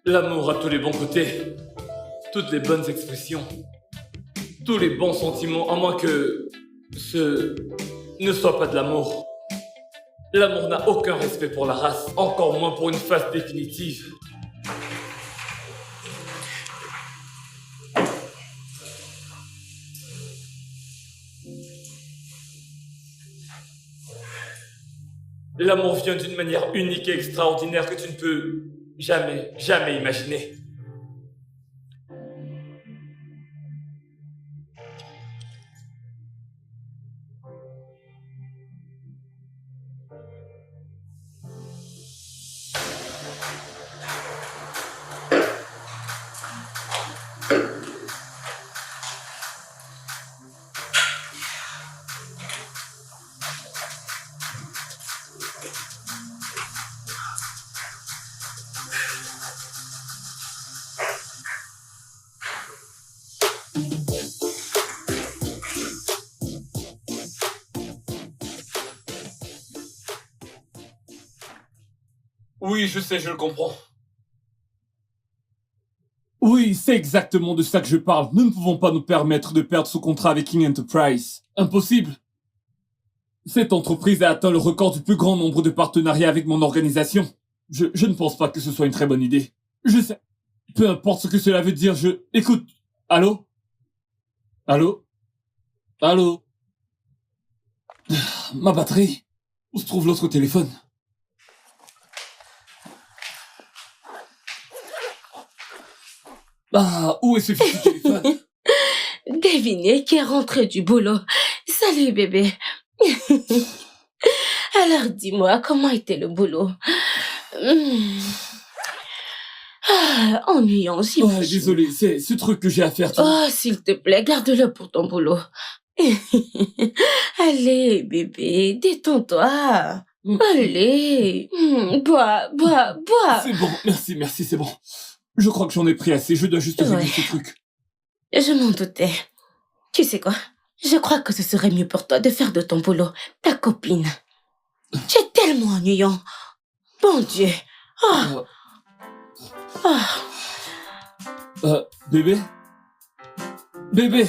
L'amour a tous les bons côtés, toutes les bonnes expressions, tous les bons sentiments, à moins que ce ne soit pas de l'amour. L'amour n'a aucun respect pour la race, encore moins pour une phase définitive. L'amour vient d'une manière unique et extraordinaire que tu ne peux jamais imaginer. Oui, je sais, je le comprends. Oui, c'est exactement de ça que je parle. Nous ne pouvons pas nous permettre de perdre ce contrat avec King Enterprise. Impossible. Cette entreprise a atteint le record du plus grand nombre de partenariats avec mon organisation. Je ne pense pas que ce soit une très bonne idée. Je sais. Peu importe ce que cela veut dire, Écoute. Allô? Allô? Allô? Ma batterie. Où se trouve l'autre téléphone? Ah, où est ce fichu téléphone? Devinez qui est rentré du boulot. Salut bébé. Alors dis-moi, comment était le boulot? Ennuyant, Ouais, j'imagine. désolé, c'est ce truc que j'ai à faire. Oh, s'il te plaît, garde-le pour ton boulot. Allez, bébé, détends-toi. Allez, bois. C'est bon, merci, c'est bon. Je crois que j'en ai pris assez, je dois juste régler ce truc. Je m'en doutais. Tu sais quoi? Je crois que ce serait mieux pour toi de faire de ton boulot ta copine. Tu es tellement ennuyant. Bon Dieu. Bébé? Bébé?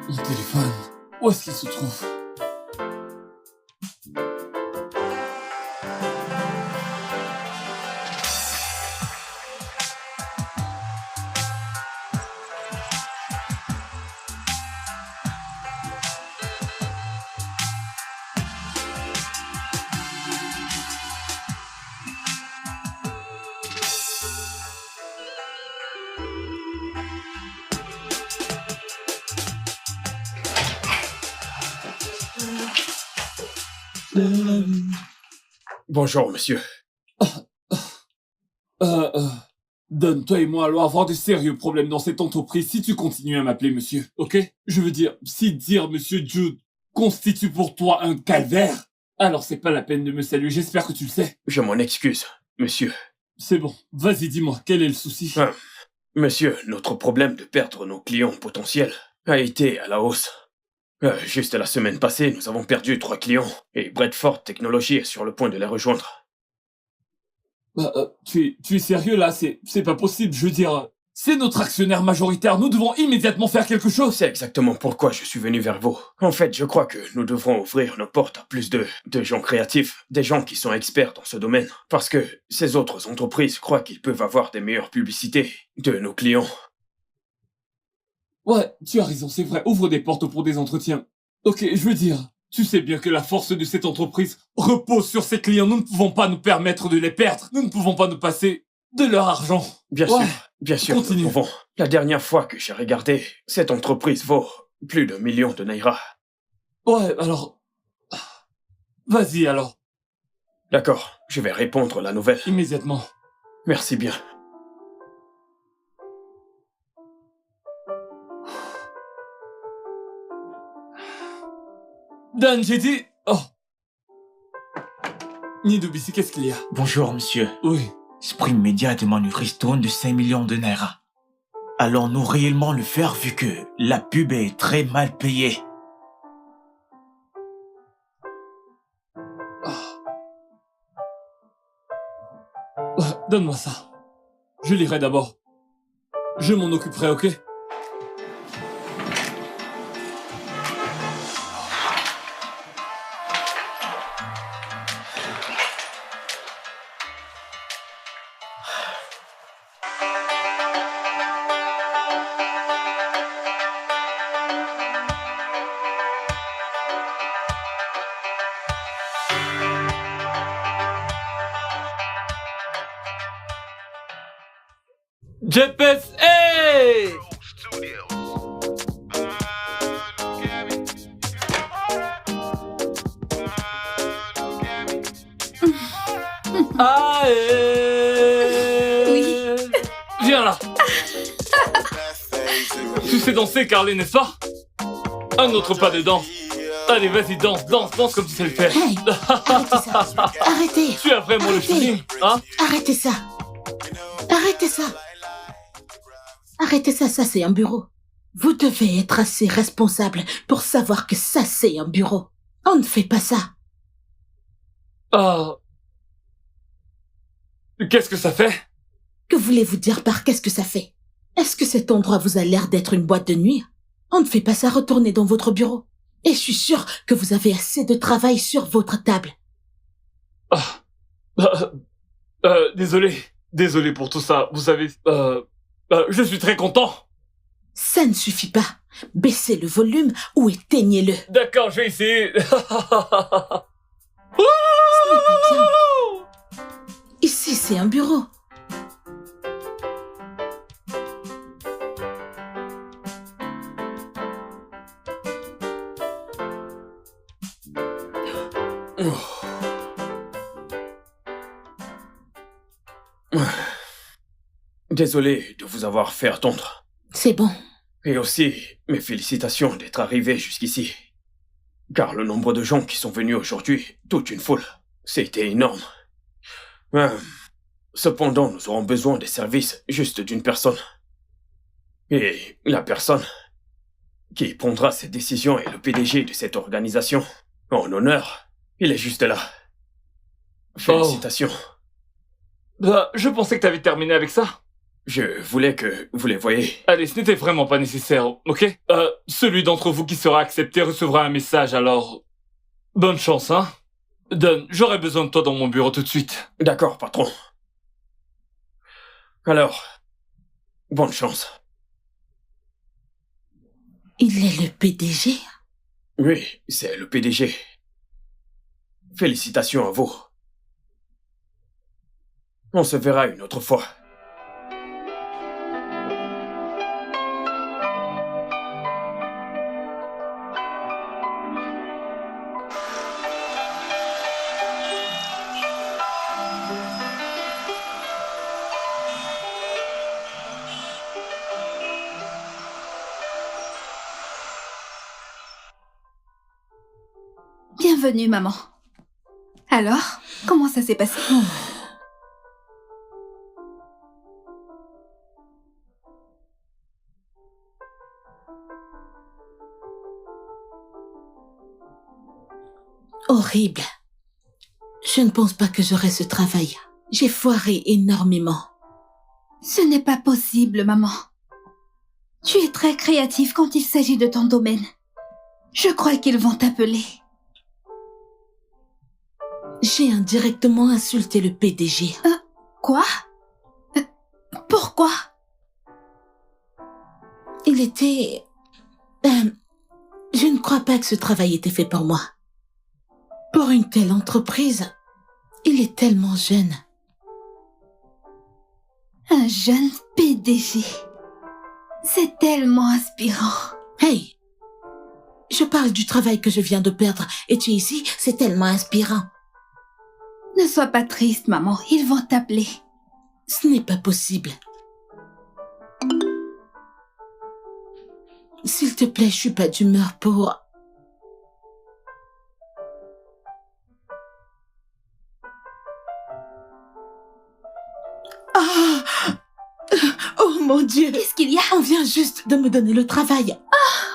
Mon téléphone, où est-ce qu'il se trouve? Bonjour, monsieur. Don, toi et moi allons avoir de sérieux problèmes dans cette entreprise si tu continues à m'appeler monsieur, ok? Je veux dire, si dire monsieur Jude constitue pour toi un calvaire, alors c'est pas la peine de me saluer, j'espère que tu le sais. Je m'en excuse, monsieur. C'est bon, vas-y dis-moi, quel est le souci? Monsieur, notre problème de perdre nos clients potentiels a été à la hausse. Juste la semaine passée, nous avons perdu 3 clients et Bradford Technology est sur le point de les rejoindre. Tu es sérieux là? C'est pas possible, je veux dire... C'est notre actionnaire majoritaire, nous devons immédiatement faire quelque chose. C'est exactement pourquoi je suis venu vers vous. En fait, je crois que nous devrons ouvrir nos portes à plus de gens créatifs, des gens qui sont experts dans ce domaine. Parce que ces autres entreprises croient qu'ils peuvent avoir des meilleures publicités de nos clients. Ouais, tu as raison, c'est vrai, ouvre des portes pour des entretiens. Ok, je veux dire, tu sais bien que la force de cette entreprise repose sur ses clients, nous ne pouvons pas nous permettre de les perdre, nous ne pouvons pas nous passer de leur argent. Bien sûr, continue. nous pouvons. La dernière fois que j'ai regardé, cette entreprise vaut plus d'1 million de naira. Ouais, alors... Vas-y alors. D'accord, je vais répondre la nouvelle. Immédiatement. Merci bien. Dan, j'ai dit... Oh. Nidobisi, qu'est-ce qu'il y a? Bonjour, monsieur. Oui. Spring Media demande une ristourne de 5 millions de naira. Allons-nous réellement le faire vu que la pub est très mal payée? Donne-moi ça. Je lirai d'abord. Je m'en occuperai, ok? JPS, hey! Oui. Viens là. Tu sais danser, Carly, n'est-ce pas? Un autre pas de danse. Allez, vas-y, danse comme tu sais le faire. Hey, arrêtez ça. Arrêtez. Tu as vraiment le feeling, hein? Arrêtez ça. Arrêtez ça. Arrêtez ça, ça c'est un bureau. Vous devez être assez responsable pour savoir que ça c'est un bureau. On ne fait pas ça. Ah. Qu'est-ce que ça fait? Que voulez-vous dire par qu'est-ce que ça fait? Est-ce que cet endroit vous a l'air d'être une boîte de nuit? On ne fait pas ça, retournez dans votre bureau. Et je suis sûre que vous avez assez de travail sur votre table. Désolé pour tout ça. Vous savez, je suis très content. Ça ne suffit pas. Baissez le volume ou éteignez-le. D'accord, je vais essayer. Ce n'est pas bien. Ici, c'est un bureau. Désolé de vous avoir fait attendre. C'est bon. Et aussi, mes félicitations d'être arrivé jusqu'ici. Car le nombre de gens qui sont venus aujourd'hui, toute une foule, c'était énorme. Cependant, nous aurons besoin des services juste d'une personne. Et la personne qui prendra cette décision est le PDG de cette organisation. En honneur, il est juste là. Félicitations. Je pensais que t'avais terminé avec ça. Je voulais que vous les voyiez. Allez, ce n'était vraiment pas nécessaire, ok? Celui d'entre vous qui sera accepté recevra un message, alors... Bonne chance, hein? Don, j'aurai besoin de toi dans mon bureau tout de suite. D'accord, patron. Alors, bonne chance. Il est le PDG? Oui, c'est le PDG. Félicitations à vous. On se verra une autre fois. Bienvenue, maman. Alors, comment ça s'est passé? Horrible. Je ne pense pas que j'aurai ce travail. J'ai foiré énormément. Ce n'est pas possible, maman. Tu es très créative quand il s'agit de ton domaine. Je crois qu'ils vont t'appeler. J'ai indirectement insulté le PDG. Quoi? Pourquoi? Il était... je ne crois pas que ce travail était fait pour moi. Pour une telle entreprise, il est tellement jeune. Un jeune PDG. C'est tellement inspirant. Hey! Je parle du travail que je viens de perdre et tu es ici, c'est tellement inspirant. Ne sois pas triste, maman. Ils vont t'appeler. Ce n'est pas possible. S'il te plaît, je suis pas d'humeur pour... Ah! Oh mon Dieu! Qu'est-ce qu'il y a? On vient juste de me donner le travail.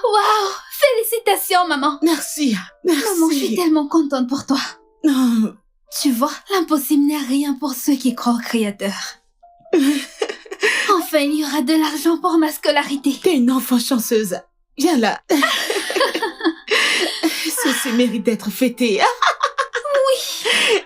Waouh! Félicitations, maman. Merci, merci. Maman, je suis tellement contente pour toi. Non. Tu vois, l'impossible n'est rien pour ceux qui croient au créateur. Enfin, il y aura de l'argent pour ma scolarité. T'es une enfant chanceuse. Viens là. Ceci mérite d'être fêté. Oui.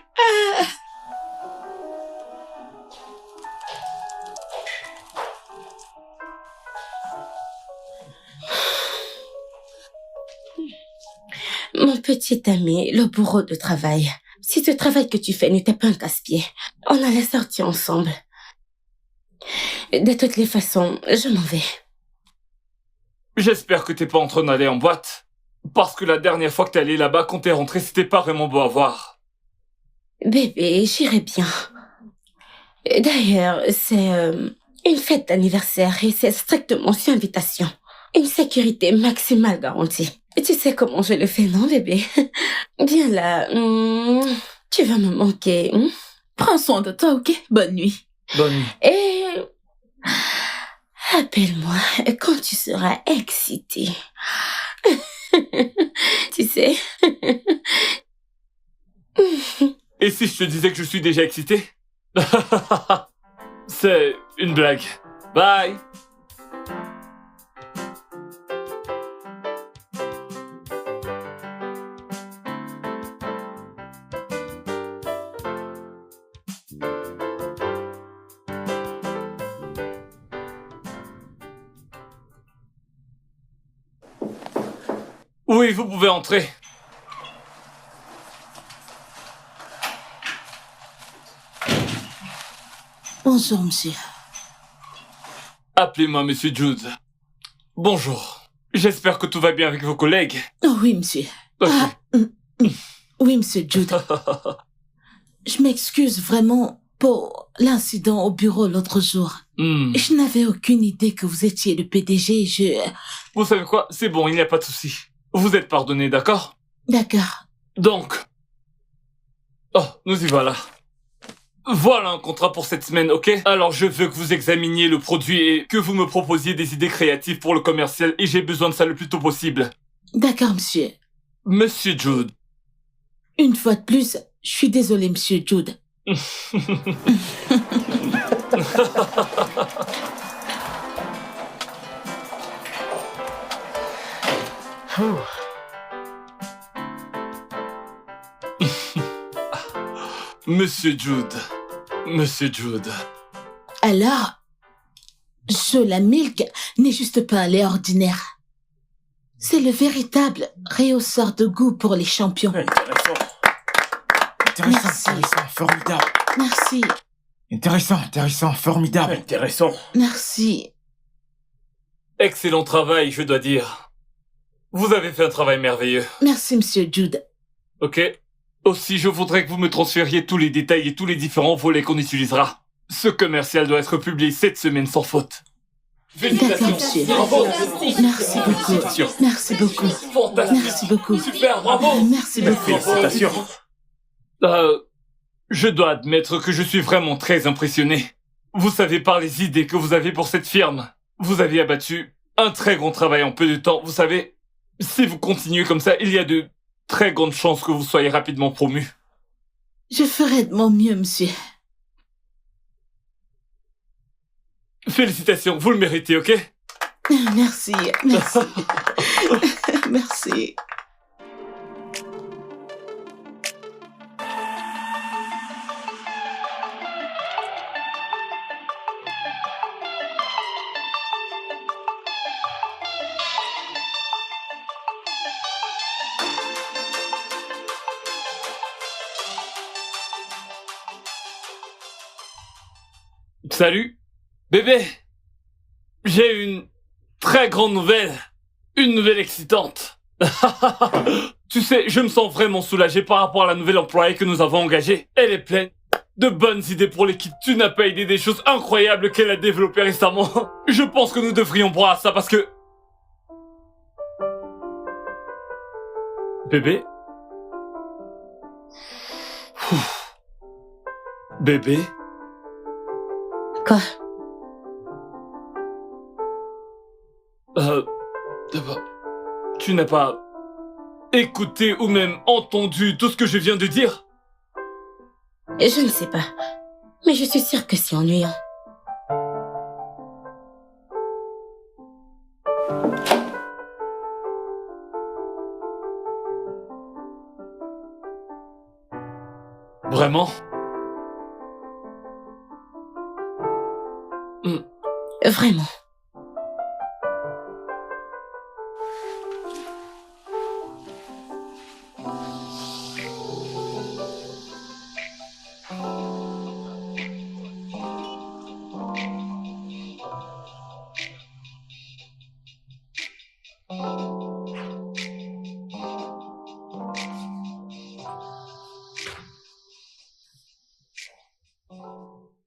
Mon petit ami, le bourreau de travail. Si ce travail que tu fais n'était pas un casse-pied, on allait sortir ensemble. De toutes les façons, je m'en vais. J'espère que t'es pas en train d'aller en boîte. Parce que la dernière fois que t'es allé là-bas, quand t'es rentré, c'était pas vraiment beau à voir. Bébé, j'irai bien. D'ailleurs, c'est une fête d'anniversaire et c'est strictement sur invitation. Une sécurité maximale garantie. Et tu sais comment je le fais, non, bébé? Viens là. Tu vas me manquer. Prends soin de toi, ok? Bonne nuit. Bonne nuit. Et... appelle-moi quand tu seras excitée. Tu sais? Et si je te disais que je suis déjà excité? C'est une blague. Bye. Oui, vous pouvez entrer. Bonjour, monsieur. Appelez-moi Monsieur Jude. Bonjour. J'espère que tout va bien avec vos collègues. Oh oui, monsieur. Ok. Oui, monsieur Jude. Je m'excuse vraiment pour l'incident au bureau l'autre jour. Je n'avais aucune idée que vous étiez le PDG, Vous savez quoi? C'est bon, il n'y a pas de souci. Vous êtes pardonné, d'accord? D'accord. Donc... Oh, nous y voilà. Voilà un contrat pour cette semaine, ok? Alors je veux que vous examiniez le produit et que vous me proposiez des idées créatives pour le commercial et j'ai besoin de ça le plus tôt possible. D'accord, monsieur. Monsieur Jude. Une fois de plus, je suis désolée, monsieur Jude. Monsieur Jude. Monsieur Jude. Alors, la Milk n'est juste pas un lait ordinaire. C'est le véritable rehausseur de goût pour les champions. Intéressant. Merci. Intéressant, formidable. Merci, Intéressant, formidable. Intéressant. merci. Excellent travail, je dois dire. Vous avez fait un travail merveilleux. Merci, monsieur Jude. Ok? Aussi, je voudrais que vous me transfériez tous les détails et tous les différents volets qu'on utilisera. Ce commercial doit être publié cette semaine sans faute. D'accord, monsieur. Bravo. Merci beaucoup. Félicitations. Merci beaucoup. Fantastique. Merci beaucoup. Super, bravo. Merci beaucoup. Félicitations. Je dois admettre que je suis vraiment très impressionné. Vous savez, par les idées que vous avez pour cette firme, vous avez abattu un très grand travail en peu de temps. Vous savez, si vous continuez comme ça, il y a de très grandes chances que vous soyez rapidement promu. Je ferai de mon mieux, monsieur. Félicitations, vous le méritez, ok? Merci, merci. Merci. Salut, bébé. J'ai une très grande nouvelle. Une nouvelle excitante. Tu sais, je me sens vraiment soulagé par rapport à la nouvelle employée que nous avons engagée. Elle est pleine de bonnes idées pour l'équipe. Tu n'as pas idée des choses incroyables qu'elle a développées récemment. Je pense que nous devrions boire à ça parce que... Bébé? Ouf. Bébé? Quoi? Tu n'as pas écouté ou même entendu tout ce que je viens de dire? Je ne sais pas, mais je suis sûre que c'est ennuyant. Vraiment? Vraiment.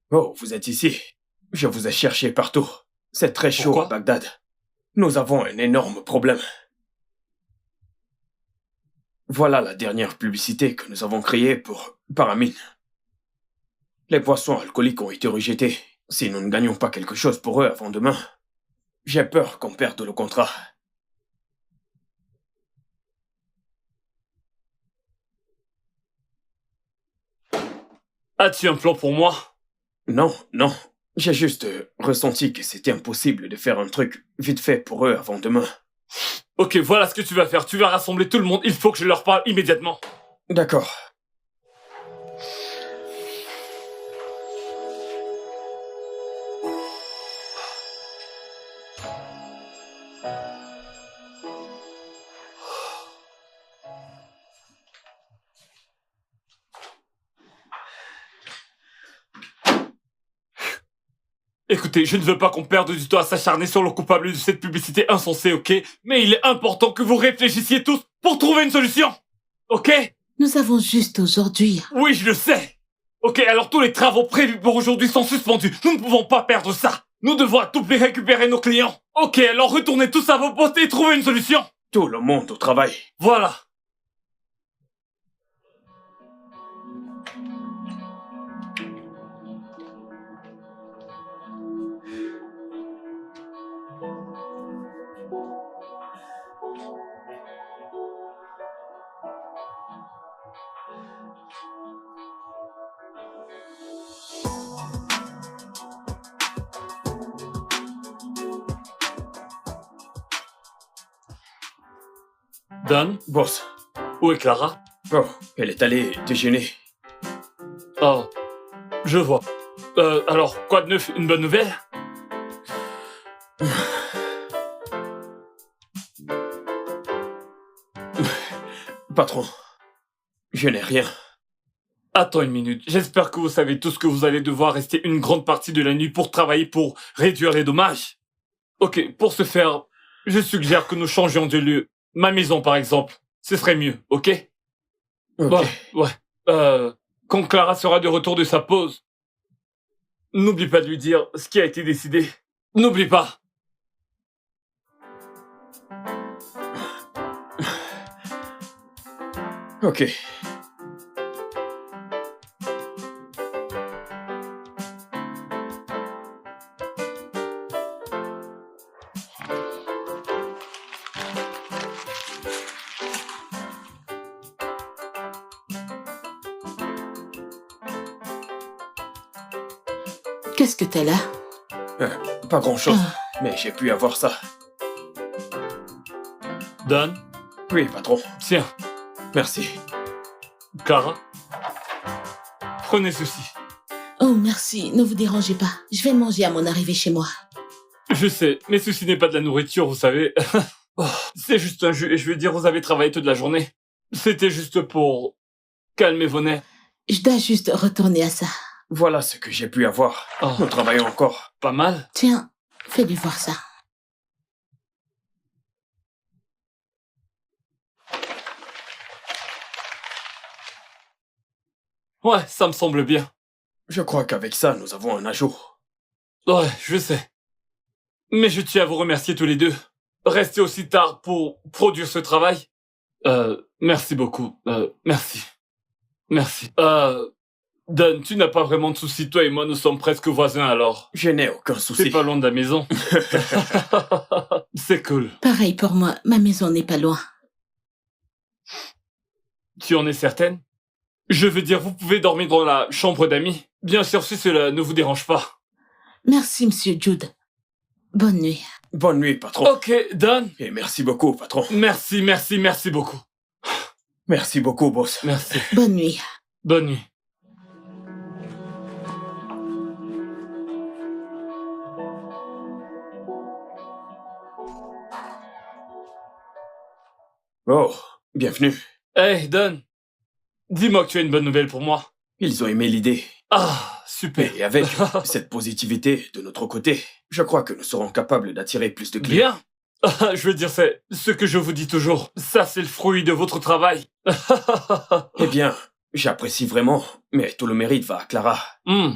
Oh, vous êtes ici. Je vous ai cherché partout. C'est très chaud Pourquoi à Bagdad. Nous avons un énorme problème. Voilà la dernière publicité que nous avons créée pour Paramine. Les boissons alcooliques ont été rejetées. Si nous ne gagnons pas quelque chose pour eux avant demain, j'ai peur qu'on perde le contrat. As-tu un plan pour moi? Non, non. J'ai juste ressenti que c'était impossible de faire un truc vite fait pour eux avant demain. Ok, voilà ce que tu vas faire. Tu vas rassembler tout le monde. Il faut que je leur parle immédiatement. D'accord. Écoutez, je ne veux pas qu'on perde du temps à s'acharner sur le coupable de cette publicité insensée, ok? Mais il est important que vous réfléchissiez tous pour trouver une solution. Ok? Nous avons juste aujourd'hui. Oui, je le sais. Ok, alors tous les travaux prévus pour aujourd'hui sont suspendus. Nous ne pouvons pas perdre ça. Nous devons à tout prix récupérer nos clients. Ok, alors retournez tous à vos postes et trouvez une solution. Tout le monde au travail. Voilà. Don, Boss. où est Clara? Oh, elle est allée déjeuner. Oh, je vois. Alors, quoi de neuf? Une bonne nouvelle? Patron, je n'ai rien. Attends une minute. J'espère que vous savez tous que vous allez devoir rester une grande partie de la nuit pour travailler pour réduire les dommages. Ok, pour ce faire, je suggère que nous changions de lieu. Ma maison, par exemple. Ce serait mieux, ok? Ok. Bon, ouais. Quand Clara sera de retour de sa pause, n'oublie pas de lui dire ce qui a été décidé. N'oublie pas. Ok. Qu'est-ce que t'as là? Pas grand-chose, Ah. mais j'ai pu avoir ça. Dan, Oui, patron. tiens, Merci. Clara, prenez ceci. Oh, merci, ne vous dérangez pas. Je vais manger à mon arrivée chez moi. Je sais, mais ceci n'est pas de la nourriture, vous savez. Oh, c'est juste un jus, et je veux dire, vous avez travaillé toute la journée. C'était juste pour calmer vos nerfs. Je dois juste retourner à ça. Voilà ce que j'ai pu avoir. Oh, Nous travaillons encore. pas mal. Tiens, fais-lui voir ça. Ouais, ça me semble bien. Je crois qu'avec ça, nous avons un ajout. Ouais, je sais. Mais je tiens à vous remercier tous les deux. Rester aussi tard pour produire ce travail. Merci beaucoup. Merci. Merci. Dan, tu n'as pas vraiment de soucis. Toi et moi, nous sommes presque voisins alors. Je n'ai aucun C'est souci. pas loin de la maison. C'est cool. Pareil pour moi, ma maison n'est pas loin. Tu en es certaine? Je veux dire, vous pouvez dormir dans la chambre d'amis. Bien sûr, si cela ne vous dérange pas. Merci, monsieur Jude. Bonne nuit. Bonne nuit, patron. Ok, Dan. Et merci beaucoup, patron. Merci, merci, merci beaucoup. Merci beaucoup, boss. Merci. Bonne nuit. Bonne nuit. Oh, bienvenue. Hey, Dan. Dis-moi que tu as une bonne nouvelle pour moi. Ils ont aimé l'idée. Ah, super. Et avec cette positivité de notre côté, je crois que nous serons capables d'attirer plus de clients. Bien. Je veux dire, c'est ce que je vous dis toujours. Ça, c'est le fruit de votre travail. Eh bien, j'apprécie vraiment, mais tout le mérite va à Clara. Hmm,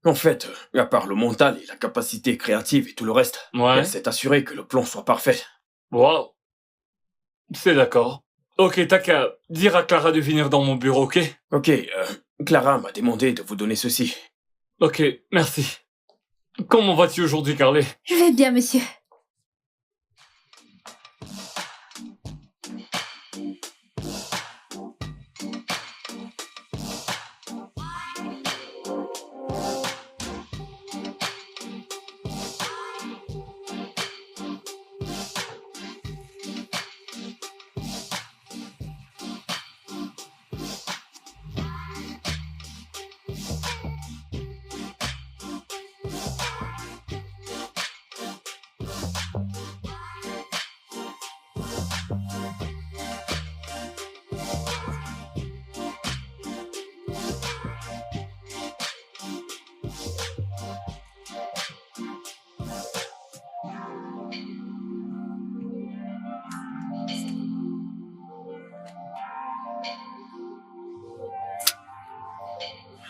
En fait, à part le mental et la capacité créative et tout le reste, ouais. elle s'est assurée que le plan soit parfait. Wow. C'est d'accord. Ok, t'as qu'à dire à Clara de venir dans mon bureau, ok? Ok, Clara m'a demandé de vous donner ceci. Ok, merci. Comment vas-tu aujourd'hui, Carly? Je vais bien, monsieur.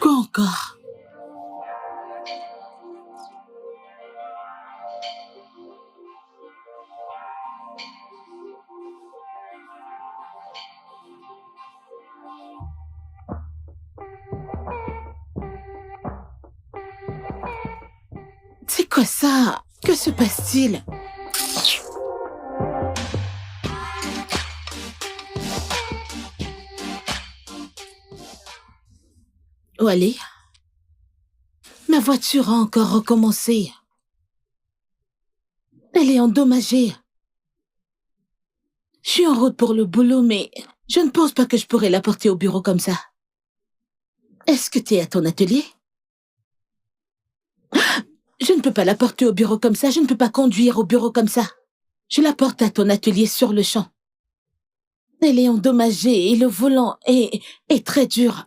Quoi encore? C'est quoi ça? Que se passe-t-il? Où aller? Ma voiture a encore recommencé. Elle est endommagée. Je suis en route pour le boulot, mais je ne pense pas que je pourrais la porter au bureau comme ça. Est-ce que tu es à ton atelier? Je ne peux pas la porter au bureau comme ça, je ne peux pas conduire au bureau comme ça. Je la porte à ton atelier sur le champ. Elle est endommagée et le volant est très dur.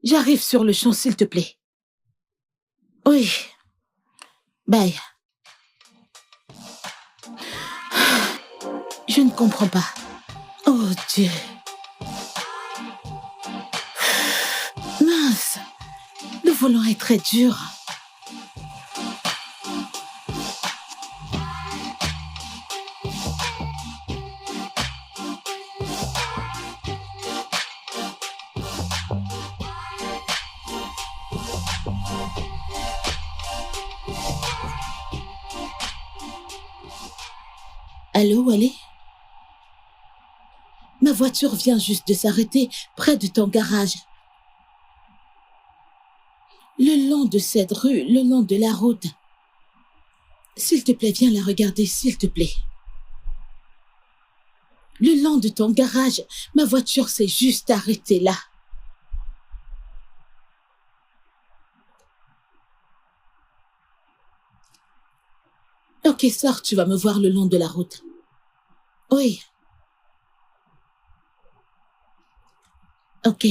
J'arrive sur le champ, s'il te plaît. Oui. Bye. Je ne comprends pas. Oh Dieu. Mince. Le volant est très dur. Allô, Wally? Ma voiture vient juste de s'arrêter près de ton garage. Le long de cette rue, le long de la route. S'il te plaît, viens la regarder, s'il te plaît. Le long de ton garage, ma voiture s'est juste arrêtée là. Ok, sors, tu vas me voir le long de la route. Oui. Ok.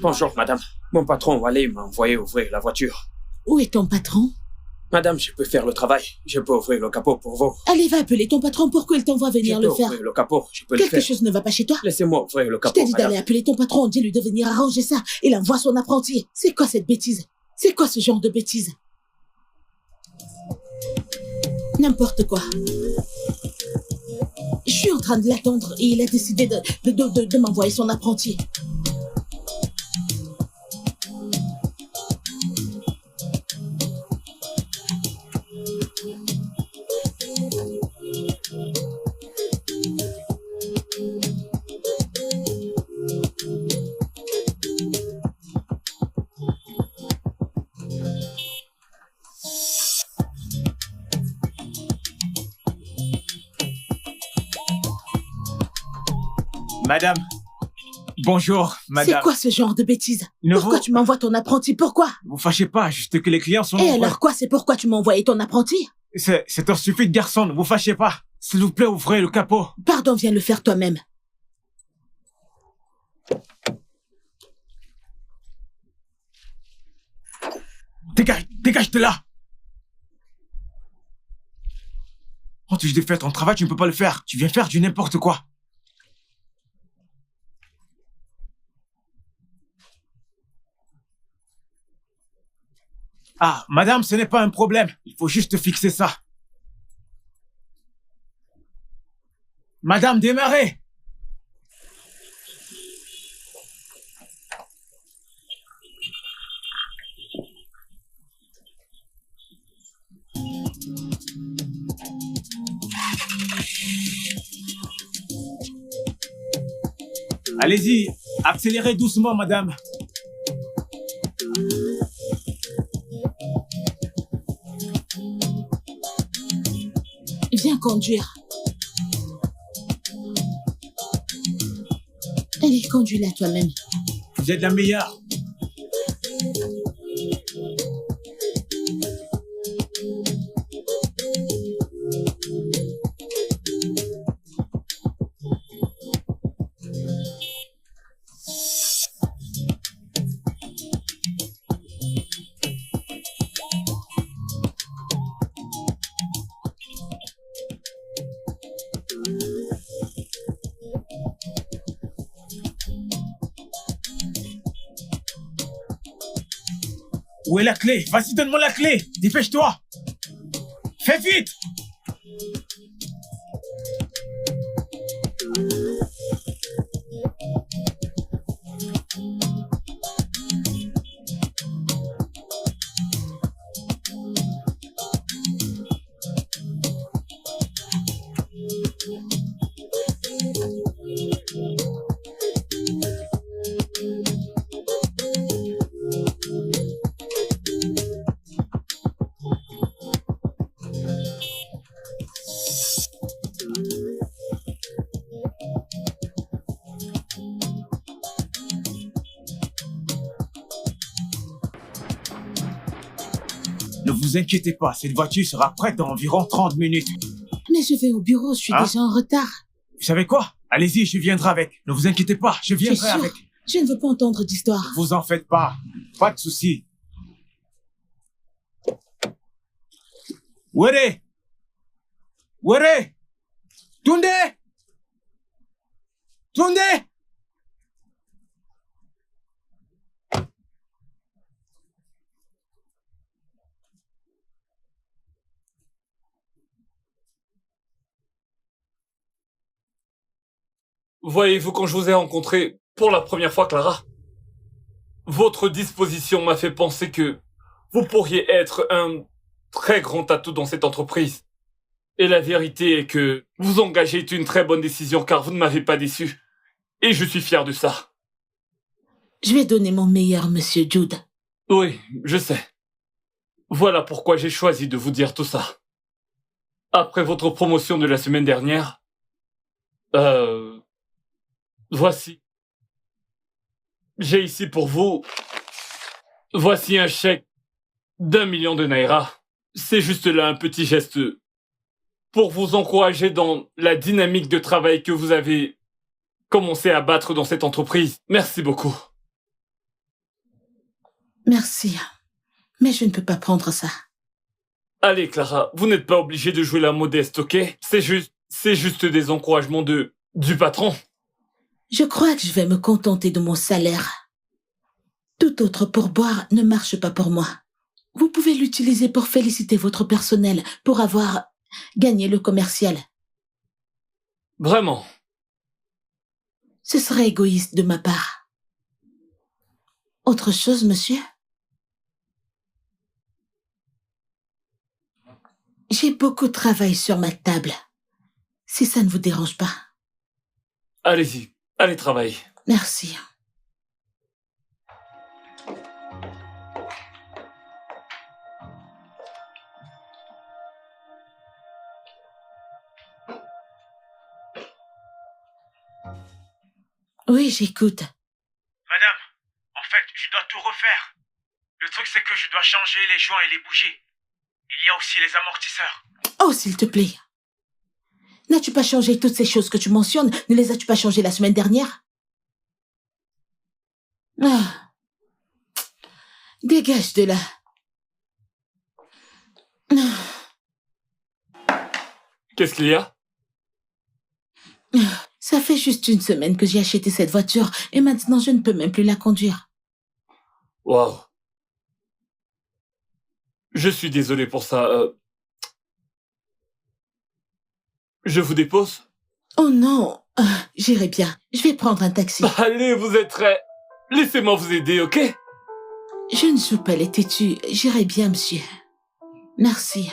Bonjour, madame. Mon patron Wally m'a envoyé ouvrir la voiture. Où est ton patron? Madame, je peux faire le travail. Je peux ouvrir le capot pour vous. Allez, va appeler ton patron. Pourquoi il t'envoie venir le faire? Je peux ouvrir le capot. Je peux le Quelque faire. chose ne va pas chez toi? Laissez-moi ouvrir le Je capot, t'ai dit madame. d'aller appeler ton patron. Dis-lui de venir arranger ça. Il envoie son apprenti. C'est quoi cette bêtise? C'est quoi ce genre de bêtise? N'importe quoi. Je suis en train de l'attendre et il a décidé de m'envoyer son apprenti. Madame. Bonjour, madame. C'est quoi ce genre de bêtise? Ne Pourquoi vous- tu m'envoies ton apprenti? Pourquoi? Vous fâchez pas, juste que les clients sont Et nombreux. alors quoi? C'est pourquoi tu m'as envoyé ton apprenti? C'est un stupide garçon, ne vous fâchez pas. S'il vous plaît, ouvrez le capot. Pardon, viens le faire toi-même. Dégage de là. Quand tu fais ton travail, tu ne peux pas le faire. Tu viens faire du n'importe quoi. Ah, madame, ce n'est pas un problème. Il faut juste fixer ça. Madame, démarrez. Allez-y, accélérez doucement, madame. Viens conduire. Allez, conduis-la toi-même. Vous êtes la meilleure. Où est la clé? Vas-y, donne-moi la clé. Dépêche-toi. Fais vite. vous inquiétez pas, cette voiture sera prête dans environ 30 minutes. Mais je vais au bureau, je suis Hein? déjà en retard. Vous savez quoi? Allez-y, je viendrai avec. Ne vous inquiétez pas, je Tu es viendrai sûr? avec. Je ne veux pas entendre d'histoire. Ne vous en faites pas. Pas de souci. Were! Were! Tunde! Tunde! Voyez-vous, quand je vous ai rencontré pour la première fois, Clara, votre disposition m'a fait penser que vous pourriez être un très grand atout dans cette entreprise. Et la vérité est que vous engager est une très bonne décision car vous ne m'avez pas déçu. Et je suis fier de ça. Je vais donner mon meilleur, monsieur Jude. Oui, je sais. Voilà pourquoi j'ai choisi de vous dire tout ça. Après votre promotion de la semaine dernière, voici. J'ai ici pour vous, voici un chèque d'1 million de naira. C'est juste là un petit geste pour vous encourager dans la dynamique de travail que vous avez commencé à battre dans cette entreprise. Merci beaucoup. Merci. Mais je ne peux pas prendre ça. Allez, Clara, vous n'êtes pas obligée de jouer la modeste, ok? C'est juste des encouragements du patron. Je crois que je vais me contenter de mon salaire. Tout autre pourboire ne marche pas pour moi. Vous pouvez l'utiliser pour féliciter votre personnel pour avoir gagné le commercial. Vraiment. Ce serait égoïste de ma part. Autre chose, monsieur? J'ai beaucoup de travail sur ma table. Si ça ne vous dérange pas. Allez-y, allez travailler. Merci. Oui, j'écoute. Madame, en fait, je dois tout refaire. Le truc, c'est que je dois changer les joints et les bougies. Il y a aussi les amortisseurs. Oh, s'il te plaît. N'as-tu pas changé toutes ces choses que tu mentionnes? Ne les as-tu pas changées la semaine dernière? Ah. Dégage de là. Qu'est-ce qu'il y a? Ça fait juste une semaine que j'ai acheté cette voiture et maintenant je ne peux même plus la conduire. Waouh. Je suis désolé pour ça. Je vous dépose? Oh non, j'irai bien. Je vais prendre un taxi. Allez, vous êtes prêts? Laissez-moi vous aider, ok? Je ne joue pas les têtus. J'irai bien, monsieur. Merci.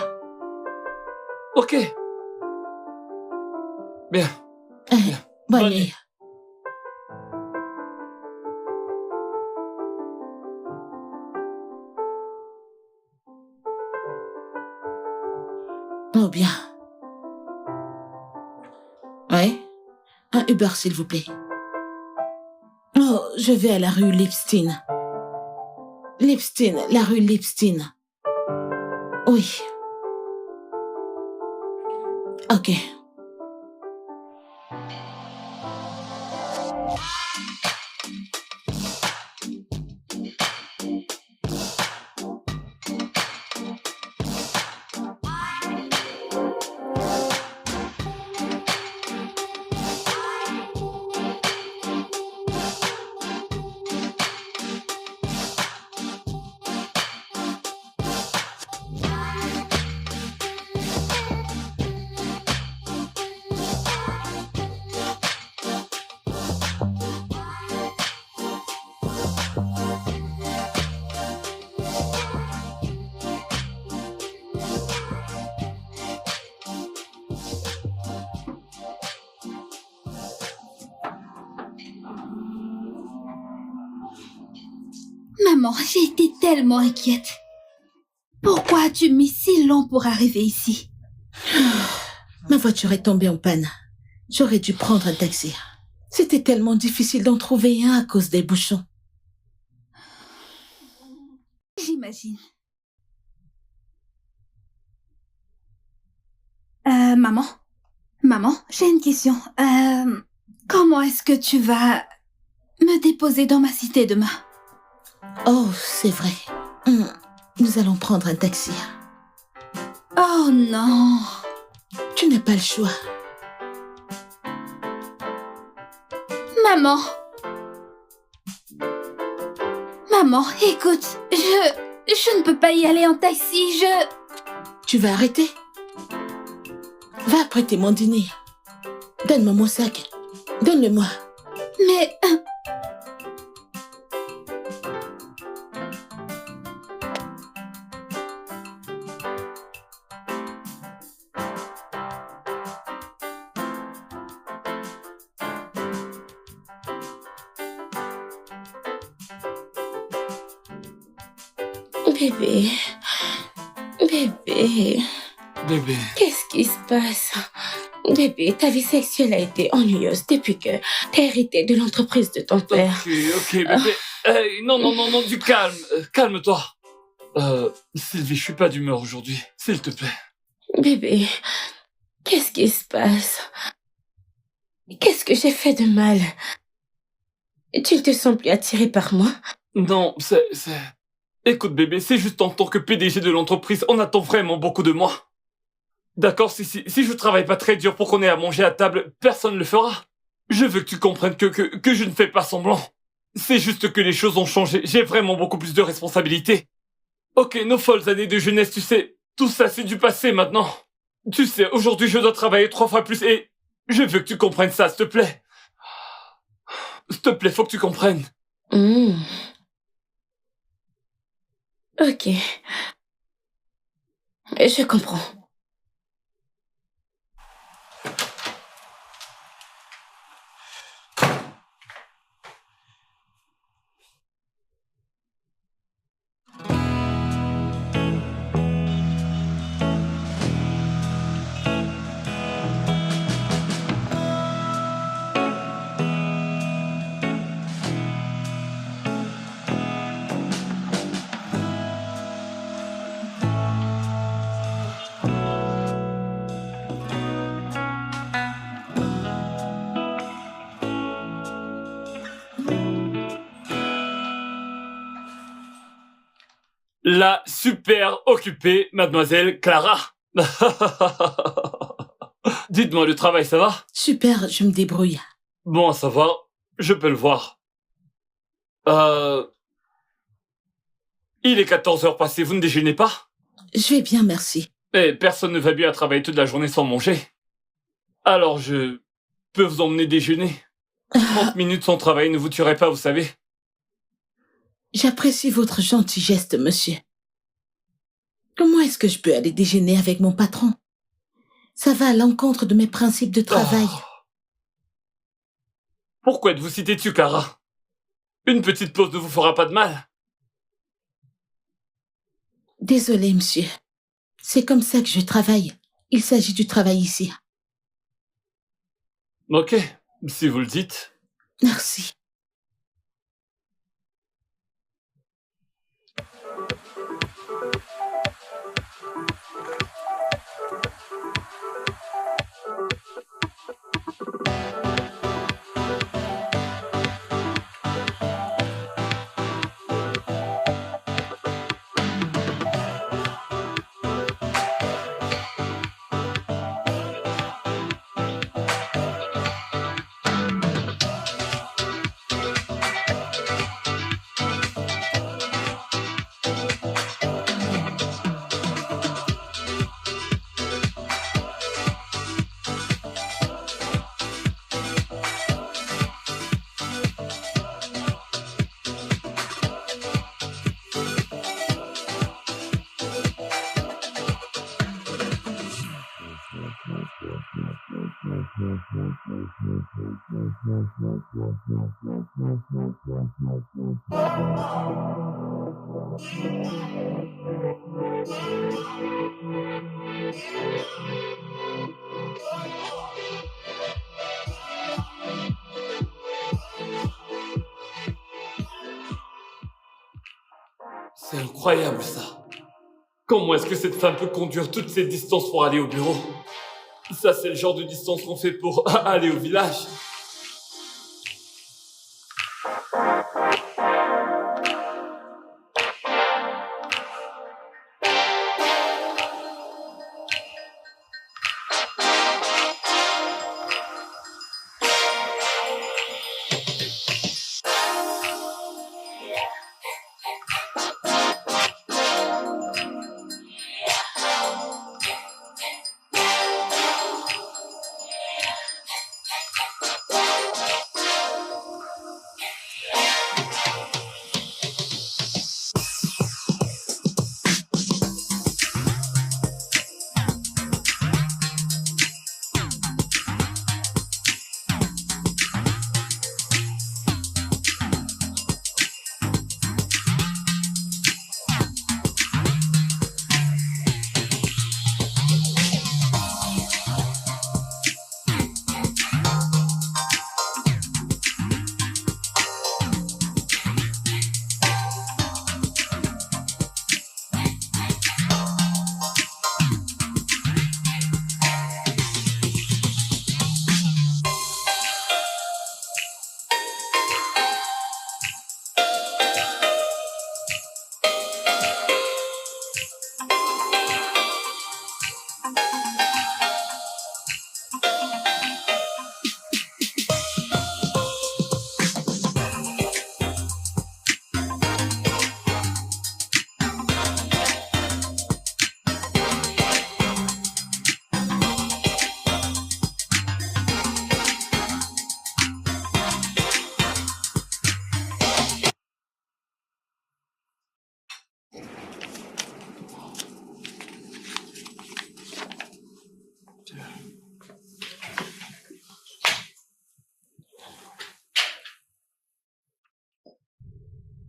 Ok. Bien. Bonne Bonne nuit. nuit. Oh bien. Ouais. Un Uber, s'il vous plaît. Oh, je vais à la rue Lipstein. Lipstein, la rue Lipstein. Oui. Ok. Maman, j'ai été tellement inquiète. Pourquoi as-tu mis si long pour arriver ici? Ma voiture est tombée en panne. J'aurais dû prendre un taxi. C'était tellement difficile d'en trouver un à cause des bouchons. J'imagine. Maman? Maman, j'ai une question. Comment est-ce que tu vas me déposer dans ma cité demain? Oh, c'est vrai. Nous allons prendre un taxi. Oh non! Tu n'as pas le choix. Maman! Maman, écoute, je ne peux pas y aller en taxi, Tu vas arrêter? Va prêter mon dîner. Donne-moi mon sac. Donne-le-moi. Mais... Bébé. Bébé. Bébé. Qu'est-ce qui se passe? Bébé, ta vie sexuelle a été ennuyeuse depuis que t'as hérité de l'entreprise de ton père. Ok, bébé. Non, du calme. Calme-toi. Sylvie, je suis pas d'humeur aujourd'hui. S'il te plaît. Bébé, qu'est-ce qui se passe? Qu'est-ce que j'ai fait de mal? Tu ne te sens plus attiré par moi? Non, c'est... Écoute, bébé, c'est juste en tant que PDG de l'entreprise, on attend vraiment beaucoup de moi. D'accord, si je travaille pas très dur pour qu'on ait à manger à table, personne ne le fera. Je veux que tu comprennes que je ne fais pas semblant. C'est juste que les choses ont changé, j'ai vraiment beaucoup plus de responsabilités. Ok, nos folles années de jeunesse, tu sais, tout ça c'est du passé maintenant. Tu sais, aujourd'hui je dois travailler 3 fois plus et je veux que tu comprennes ça, s'il te plaît. S'il te plaît, faut que tu comprennes. Ok. Je comprends. La super occupée mademoiselle Clara. Dites-moi, le travail, ça va? Super, je me débrouille. Bon, ça va. Je peux le voir. Il est 14h passées, vous ne déjeunez pas? Je vais bien, merci. Et personne ne va bien à travailler toute la journée sans manger. Alors je peux vous emmener déjeuner. 30 minutes sans travail ne vous tuerait pas, vous savez. J'apprécie votre gentil geste, monsieur. Comment est-ce que je peux aller déjeuner avec mon patron? Ça va à l'encontre de mes principes de travail. Pourquoi êtes-vous si têtu, Clara? Une petite pause ne vous fera pas de mal. Désolé, monsieur. C'est comme ça que je travaille. Il s'agit du travail ici. Ok, si vous le dites. Merci. C'est incroyable, ça. Comment est-ce que cette femme peut conduire toutes ces distances pour aller au bureau? Ça, c'est le genre de distance qu'on fait pour aller au village.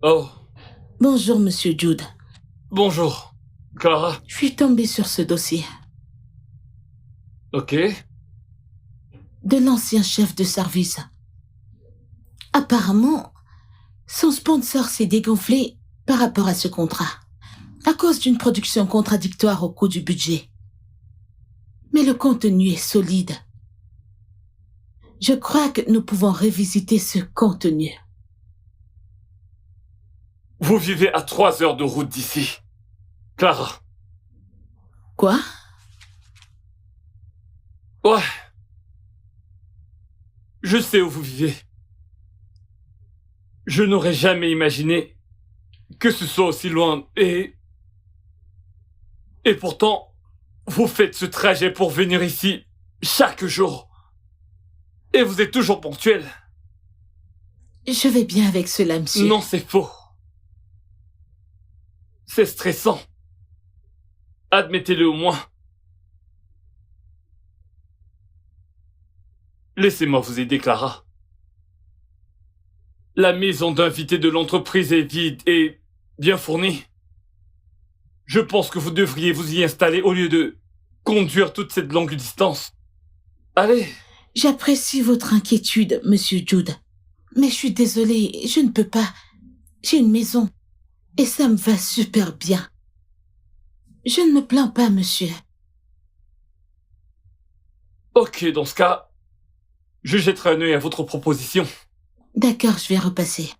Oh, Bonjour, Monsieur Jude. bonjour. Clara. Je suis tombée sur ce dossier Ok. de l'ancien chef de service. Apparemment, son sponsor s'est dégonflé par rapport à ce contrat, à cause d'une production contradictoire au coût du budget. Mais le contenu est solide. Je crois que nous pouvons revisiter ce contenu. Vous vivez à 3 heures de route d'ici. Clara. Quoi? Ouais. Je sais où vous vivez. Je n'aurais jamais imaginé que ce soit aussi loin et pourtant, vous faites ce trajet pour venir ici chaque jour. Et vous êtes toujours ponctuel. Je vais bien avec cela, monsieur. Non, c'est faux. C'est stressant. Admettez-le au moins. Laissez-moi vous aider, Clara. La maison d'invité de l'entreprise est vide et bien fournie. Je pense que vous devriez vous y installer au lieu de conduire toute cette longue distance. Allez. J'apprécie votre inquiétude, Monsieur Jude. Mais je suis désolée, je ne peux pas. J'ai une maison. Et ça me va super bien. Je ne me plains pas, monsieur. Ok, dans ce cas, je jetterai un œil à votre proposition. D'accord, je vais repasser.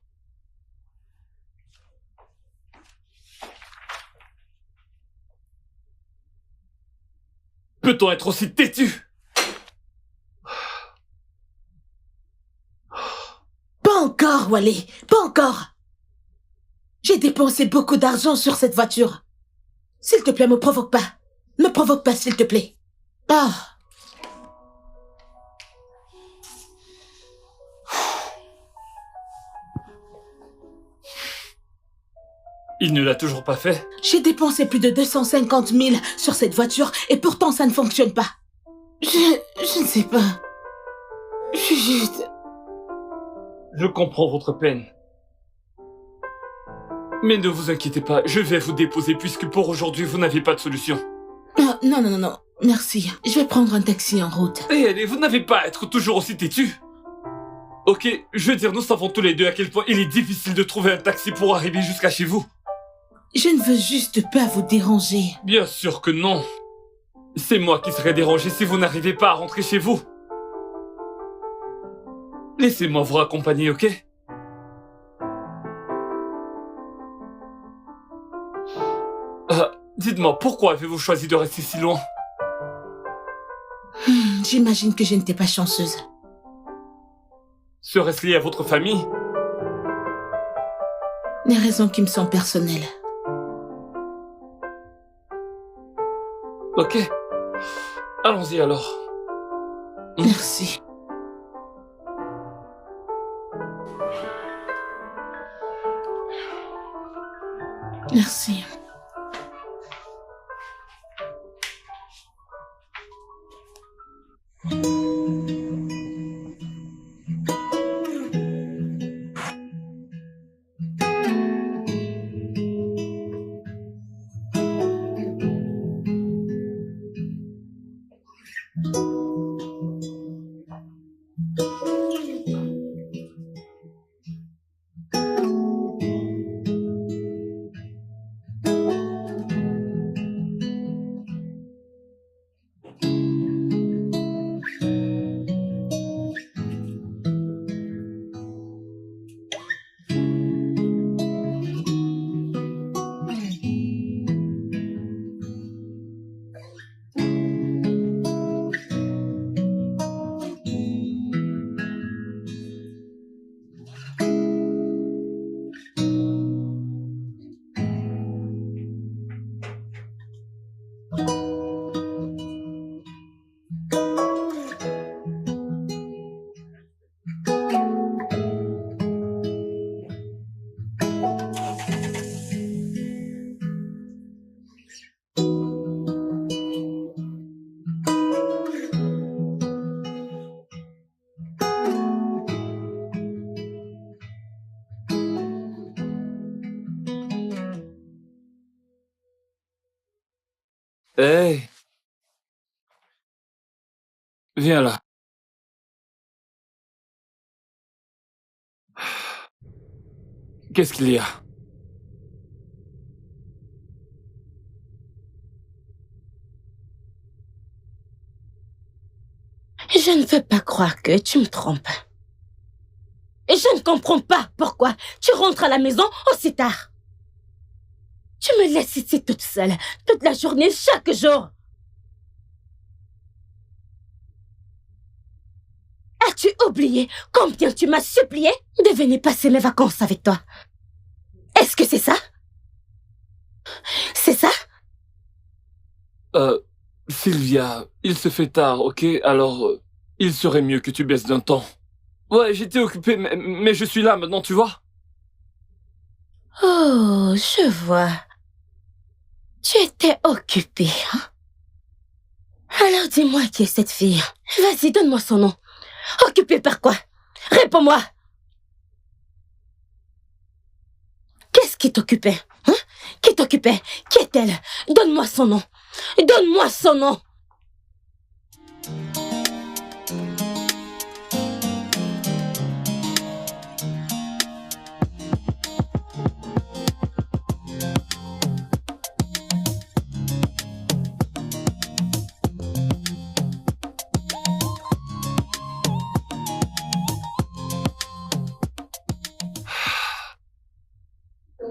Peut-on être aussi têtu? Pas encore, Wally. Pas encore. J'ai dépensé beaucoup d'argent sur cette voiture. S'il te plaît, me provoque pas. Me provoque pas, s'il te plaît. Ah. Il ne l'a toujours pas fait. J'ai dépensé plus de 250 000 sur cette voiture et pourtant ça ne fonctionne pas. Je ne sais pas. Je suis juste... Je comprends votre peine. Mais ne vous inquiétez pas, je vais vous déposer puisque pour aujourd'hui vous n'avez pas de solution. Ah, non. Merci. Je vais prendre un taxi en route. Et allez, vous n'avez pas à être toujours aussi têtu. Ok, je veux dire, nous savons tous les deux à quel point il est difficile de trouver un taxi pour arriver jusqu'à chez vous. Je ne veux juste pas vous déranger. Bien sûr que non. C'est moi qui serai dérangé si vous n'arrivez pas à rentrer chez vous. Laissez-moi vous raccompagner, ok? Dites-moi, pourquoi avez-vous choisi de rester si loin? J'imagine que je n'étais pas chanceuse. Serait-ce lié à votre famille? Des raisons qui me sont personnelles. Ok. Allons-y alors. Merci. Merci. Hey. Viens là. Qu'est-ce qu'il y a? Je ne veux pas croire que tu me trompes. Et je ne comprends pas pourquoi tu rentres à la maison aussi tard. Tu me laisses ici toute seule, toute la journée, chaque jour. As-tu oublié combien tu m'as supplié de venir passer mes vacances avec toi? Est-ce que c'est ça? C'est ça? Sylvia, il se fait tard, ok? Alors, il serait mieux que tu baisses d'un ton. Ouais, j'étais occupé, mais je suis là maintenant, tu vois? Oh, je vois. Tu étais occupé, hein? Alors dis-moi qui est cette fille. Vas-y, donne-moi son nom. Occupée par quoi? Réponds-moi. Qu'est-ce qui t'occupait? Hein? Qui t'occupait? Qui est-elle? Donne-moi son nom. Donne-moi son nom.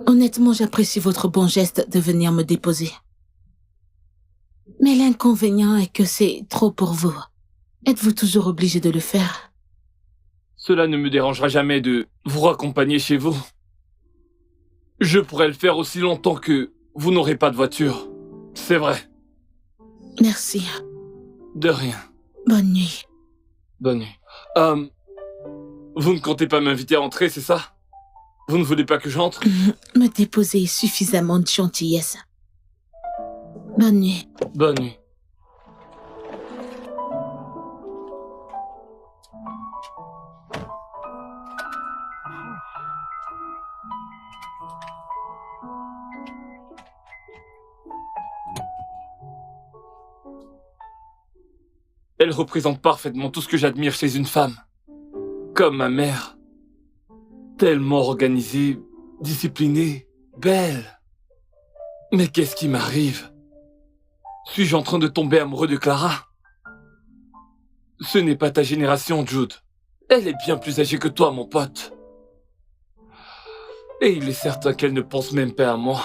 Honnêtement, j'apprécie votre bon geste de venir me déposer. Mais l'inconvénient est que c'est trop pour vous. Êtes-vous toujours obligé de le faire? Cela ne me dérangera jamais de vous raccompagner chez vous. Je pourrais le faire aussi longtemps que vous n'aurez pas de voiture. C'est vrai. Merci. De rien. Bonne nuit. Bonne nuit. Vous ne comptez pas m'inviter à entrer, c'est ça? Vous ne voulez pas que j'entre? Me déposer est suffisamment de gentillesse. Bonne nuit. Bonne nuit. Elle représente parfaitement tout ce que j'admire chez une femme. Comme ma mère. Tellement organisée, disciplinée, belle. Mais qu'est-ce qui m'arrive? Suis-je en train de tomber amoureux de Clara? Ce n'est pas ta génération, Jude. Elle est bien plus âgée que toi, mon pote. Et il est certain qu'elle ne pense même pas à moi.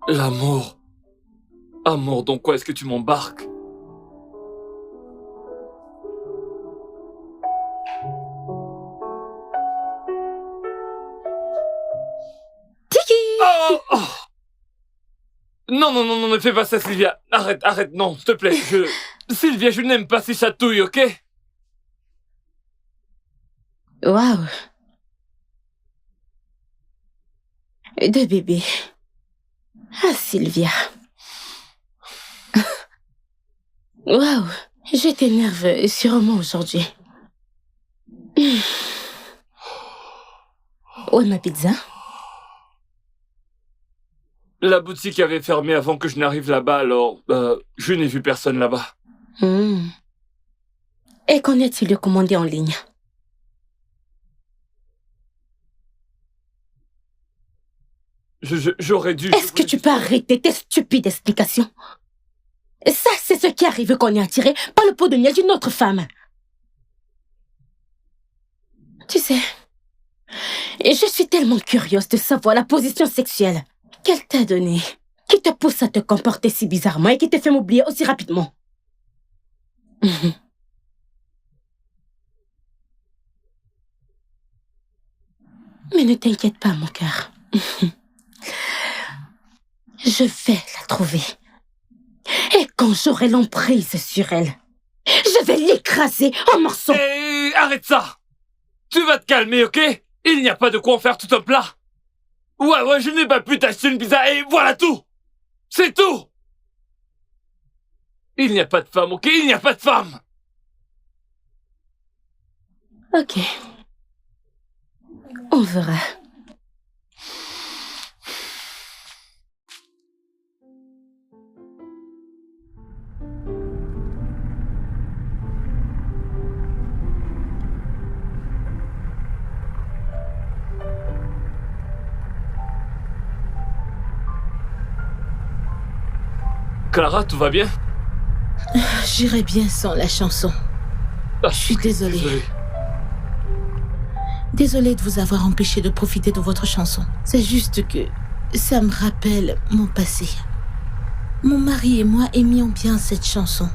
L'amour. Amour, dans quoi est-ce que tu m'embarques? Tiki! Oh, oh. Non, non, non, non, ne fais pas ça, Sylvia. Arrête, arrête, non, s'il te plaît. Sylvia, je n'aime pas ces chatouilles, ok? Waouh! Deux bébés. Ah, Sylvia. Waouh! Je t'énerve sûrement aujourd'hui. Où est ma pizza? La boutique avait fermé avant que je n'arrive là-bas, alors je n'ai vu personne là-bas. Et qu'en est-il de commander en ligne? J'aurais dû... Est-ce que tu peux arrêter tes stupides explications? Ça, c'est ce qui arrive quand on est attiré par le pot de miel d'une autre femme. Tu sais, je suis tellement curieuse de savoir la position sexuelle qu'elle t'a donnée, qui te pousse à te comporter si bizarrement et qui te fait m'oublier aussi rapidement. Mais ne t'inquiète pas, mon cœur. Je vais la trouver. Et quand j'aurai l'emprise sur elle, je vais l'écraser en morceaux. Hé, arrête ça! Tu vas te calmer, ok? Il n'y a pas de quoi en faire tout un plat. Ouais, je n'ai pas pu t'acheter une pizza et voilà tout! C'est tout! Il n'y a pas de femme, ok? Il n'y a pas de femme! Ok. On verra. Clara, tout va bien? J'irai bien sans la chanson. Ah, Je suis désolée. désolé. Désolée de vous avoir empêché de profiter de votre chanson. C'est juste que ça me rappelle mon passé. Mon mari et moi aimions bien cette chanson.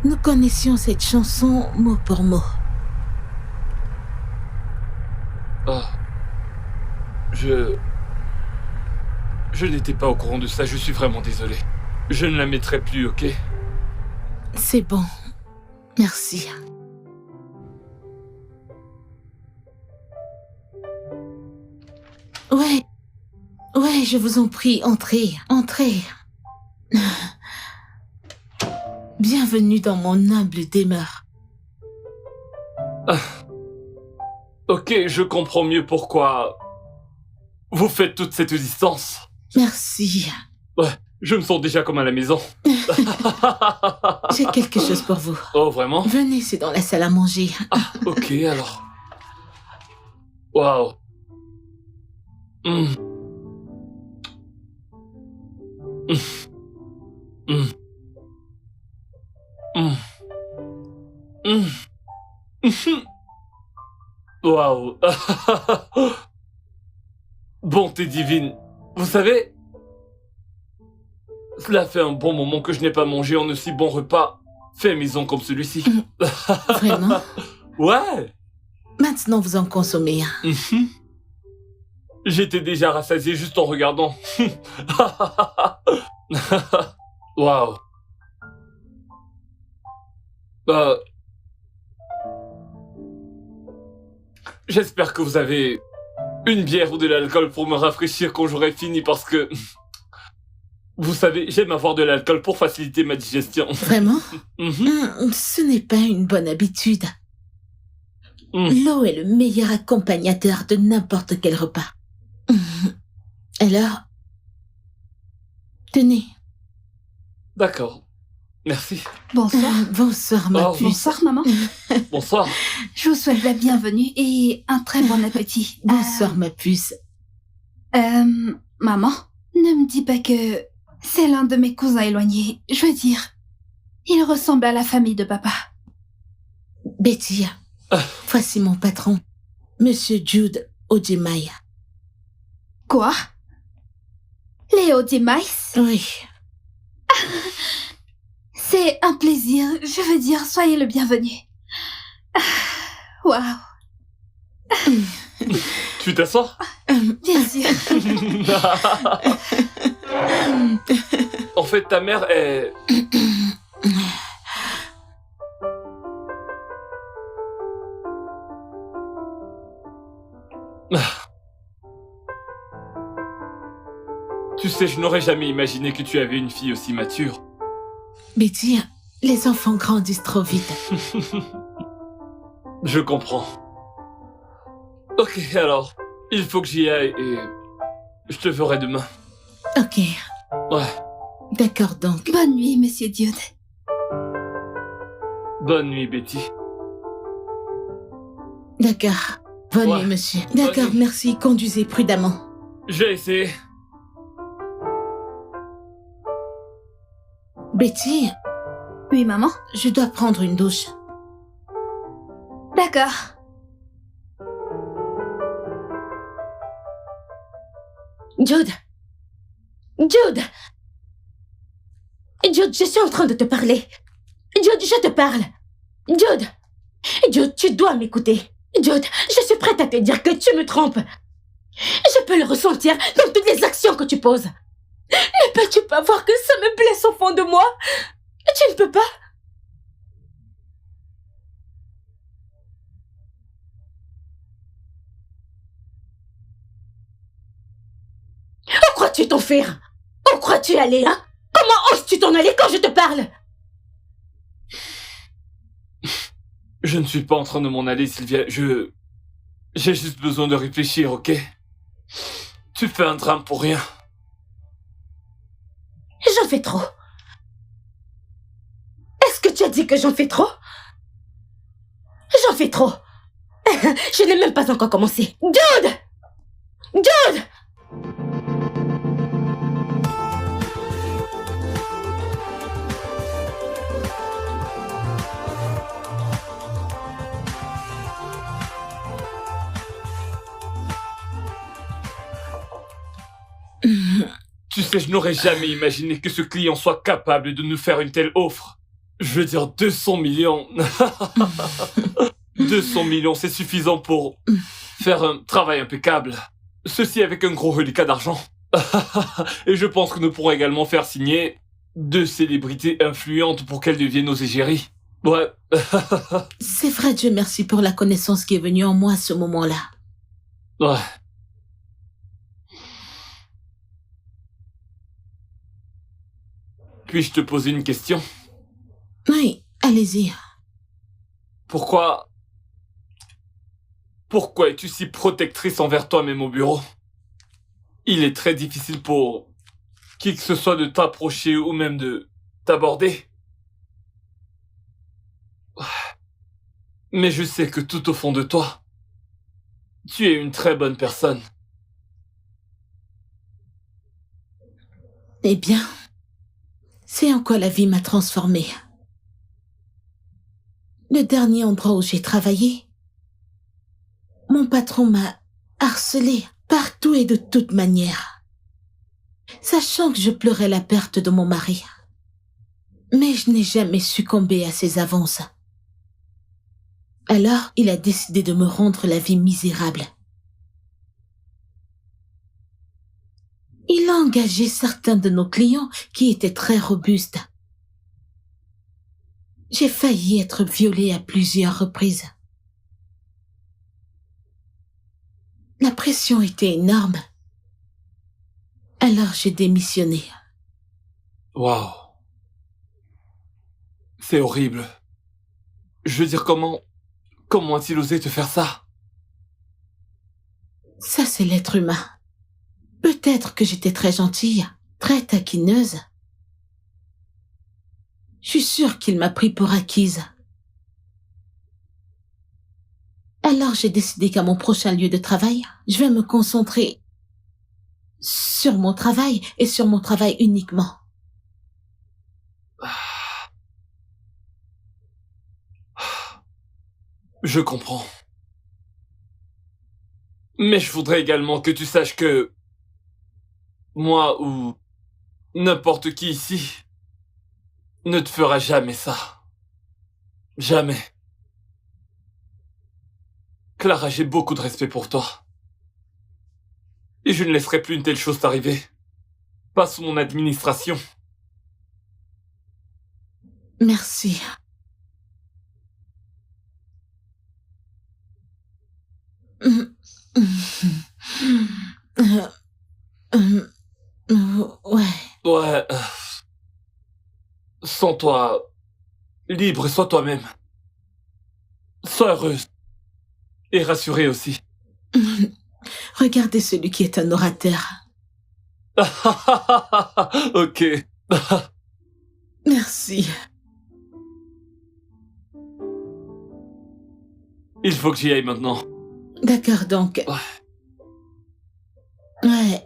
Nous connaissions cette chanson mot pour mot. Ah. Je n'étais pas au courant de ça, je suis vraiment désolé. Je ne la mettrai plus, ok? C'est bon. Merci. Ouais, je vous en prie, entrez. Bienvenue dans mon humble demeure. Ok, je comprends mieux pourquoi vous faites toute cette distance. Merci. Ouais, je me sens déjà comme à la maison. J'ai quelque chose pour vous. Oh, vraiment? Venez, c'est dans la salle à manger. Ah, ok, alors. Waouh. Waouh. Bonté divine. Vous savez, cela fait un bon moment que je n'ai pas mangé un aussi bon repas fait maison comme celui-ci. Vraiment? Ouais. Maintenant, vous en consommez un. J'étais déjà rassasié juste en regardant. Waouh. J'espère que vous avez une bière ou de l'alcool pour me rafraîchir quand j'aurai fini parce que... Vous savez, j'aime avoir de l'alcool pour faciliter ma digestion. Vraiment? Ce n'est pas une bonne habitude. L'eau est le meilleur accompagnateur de n'importe quel repas. Alors, tenez. D'accord. Merci. Bonsoir. Bonsoir, ma Oh, puce. Bonsoir, maman. Bonsoir. Je vous souhaite la bienvenue et un très bon appétit. Bonsoir, ma puce. Maman, ne me dis pas que C'est l'un de mes cousins éloignés. Je veux dire, il ressemble à la famille de papa. Betty, voici mon patron, Monsieur Jude Ojimaya. Quoi? Léo Dimais? Oui. C'est un plaisir. Je veux dire, soyez le bienvenu. Waouh. Tu t'assois? Bien sûr. En fait, ta mère est... Tu sais, je n'aurais jamais imaginé que tu avais une fille aussi mature. Betty, les enfants grandissent trop vite. Je comprends. Ok, alors, il faut que j'y aille et je te ferai demain. Ok, Ouais, d'accord donc. Bonne nuit, monsieur Dude. bonne nuit, Betty. D'accord. Bonne Ouais. nuit, monsieur. Bonne D'accord, nuit. merci. Conduisez prudemment. J'ai essayé. Betty, Oui, maman? je dois prendre une douche. D'accord. Jude. Jude. Jude, je suis en train de te parler. Jude, je te parle. Jude. Jude, tu dois m'écouter. Jude, je suis prête à te dire que tu me trompes. Je peux le ressentir dans toutes les actions que tu poses. Ne peux-tu pas voir que ça me blesse au fond de moi? Tu ne peux pas? Où crois-tu t'enfuir? Où crois-tu aller, hein? Comment oses-tu t'en aller quand je te parle? Je ne suis pas en train de m'en aller, Sylvia. J'ai juste besoin de réfléchir, ok? Tu fais un drame pour rien. J'en fais trop. Est-ce que tu as dit que j'en fais trop? J'en fais trop. Je n'ai même pas encore commencé. Dude! Dude! Tu sais, je n'aurais jamais imaginé que ce client soit capable de nous faire une telle offre. Je veux dire, 200 millions. 200 millions, c'est suffisant pour faire un travail impeccable. Ceci avec un gros reliquat d'argent. Et je pense que nous pourrons également faire signer 2 célébrités influentes pour qu'elles deviennent nos égéries. Ouais. C'est vrai, Dieu merci pour la connaissance qui est venue en moi à ce moment-là. Ouais. Puis-je te poser une question? Oui, allez-y. Pourquoi es-tu si protectrice envers toi-même au bureau? Il est très difficile pour qui que ce soit de t'approcher ou même de t'aborder. Mais je sais que tout au fond de toi, tu es une très bonne personne. Eh bien, c'est en quoi la vie m'a transformée. Le dernier endroit où j'ai travaillé, mon patron m'a harcelée partout et de toute manière, sachant que je pleurais la perte de mon mari. Mais je n'ai jamais succombé à ses avances. Alors, il a décidé de me rendre la vie misérable. Il a engagé certains de nos clients qui étaient très robustes. J'ai failli être violée à plusieurs reprises. La pression était énorme. Alors j'ai démissionné. Waouh. C'est horrible. Je veux dire, comment a-t-il osé te faire ça? Ça, c'est l'être humain. Peut-être que j'étais très gentille, très taquineuse. Je suis sûre qu'il m'a pris pour acquise. Alors j'ai décidé qu'à mon prochain lieu de travail, je vais me concentrer Sur mon travail et sur mon travail uniquement. Je comprends. Mais je voudrais également que tu saches que moi ou n'importe qui ici ne te fera jamais ça. Jamais. Clara, j'ai beaucoup de respect pour toi. Et je ne laisserai plus une telle chose t'arriver. Pas sous mon administration. Merci. Ouais. Ouais. Sans toi, libre, sois toi-même. Sois heureuse. Et rassurée aussi. Regardez celui qui est un orateur. Ok. Merci. Il faut que j'y aille maintenant. D'accord, donc. Ouais.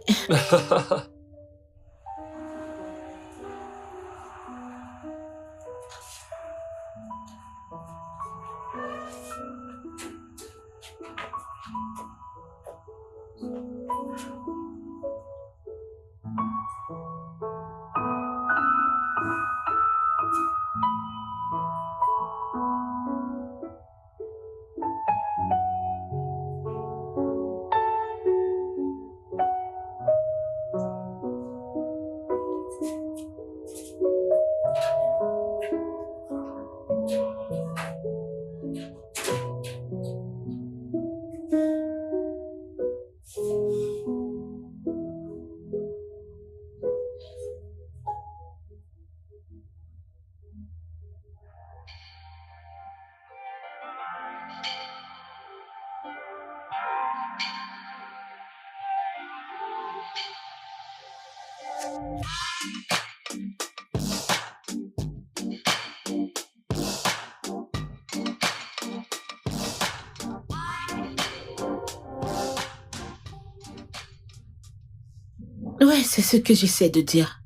Ouais, c'est ce que j'essaie de dire.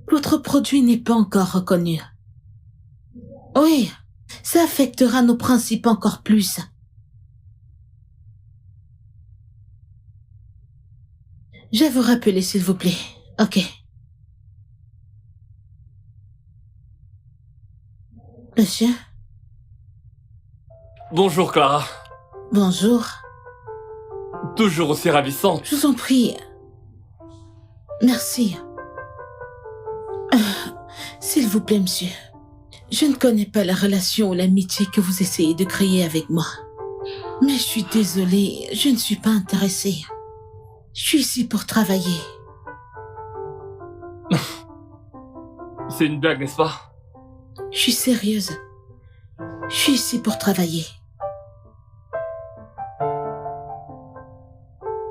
Votre produit n'est pas encore reconnu. Oui, ça affectera nos principes encore plus. Je vais vous rappeler, s'il vous plaît. Ok. Monsieur? Bonjour Clara. Bonjour. Toujours aussi ravissante. Je vous en prie. Merci. S'il vous plaît, monsieur. Je ne connais pas la relation ou l'amitié que vous essayez de créer avec moi. Mais je suis désolée, je ne suis pas intéressée. Je suis ici pour travailler. C'est une blague, n'est-ce pas? Je suis sérieuse. Je suis ici pour travailler.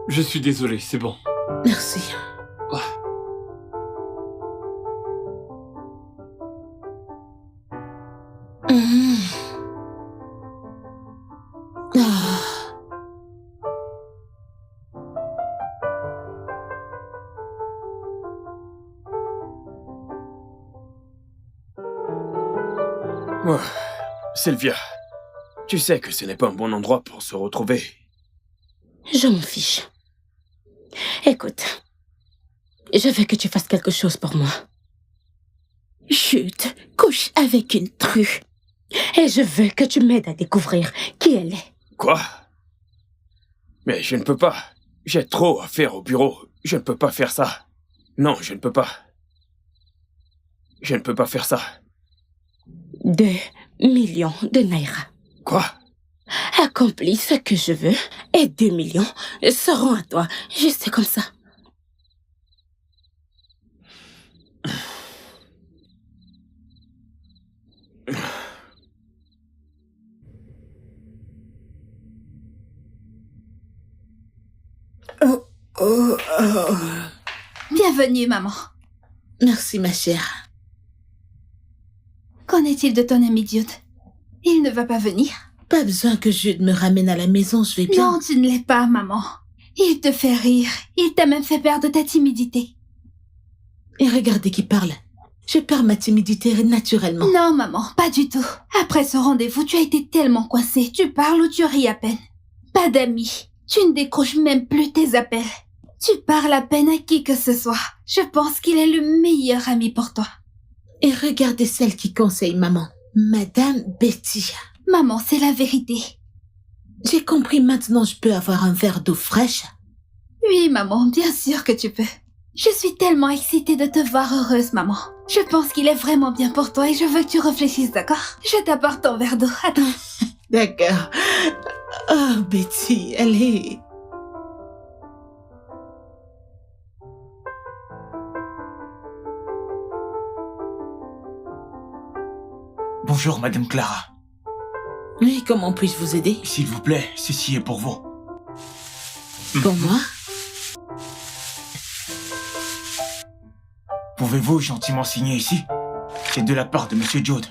Je suis désolé, c'est bon. Merci. Ouais. Oh, Sylvia, tu sais que ce n'est pas un bon endroit pour se retrouver. Je m'en fiche. Écoute, je veux que tu fasses quelque chose pour moi. Chut, couche avec une true. Et je veux que tu m'aides à découvrir qui elle est. Quoi? Mais je ne peux pas. J'ai trop à faire au bureau. Je ne peux pas faire ça. Non, je ne peux pas. Je ne peux pas faire ça. 2 millions de naira. Quoi? Accomplis ce que je veux et 2 millions seront à toi, juste comme ça. Bienvenue, maman. Merci, ma chère. Qu'en est-il de ton ami Jude? Il ne va pas venir? Pas besoin que Jude me ramène à la maison, je vais bien. Non, tu ne l'es pas, maman. Il te fait rire. Il t'a même fait perdre ta timidité. Et regardez qui parle. Je perds ma timidité naturellement. Non, maman, pas du tout. Après ce rendez-vous, tu as été tellement coincée. Tu parles ou tu ris à peine. Pas d'amis. Tu ne décroches même plus tes appels. Tu parles à peine à qui que ce soit. Je pense qu'il est le meilleur ami pour toi. Et regardez celle qui conseille maman. Madame Betty. Maman, c'est la vérité. J'ai compris maintenant, je peux avoir un verre d'eau fraîche. Oui, maman, bien sûr que tu peux. Je suis tellement excitée de te voir heureuse, maman. Je pense qu'il est vraiment bien pour toi et je veux que tu réfléchisses, d'accord? Je t'apporte ton verre d'eau. Attends. D'accord. Oh, Betty, elle est... Bonjour, Madame Clara. Oui, comment puis-je vous aider? S'il vous plaît, ceci est pour vous. Pour moi? Pouvez-vous gentiment signer ici? C'est de la part de Monsieur Jude.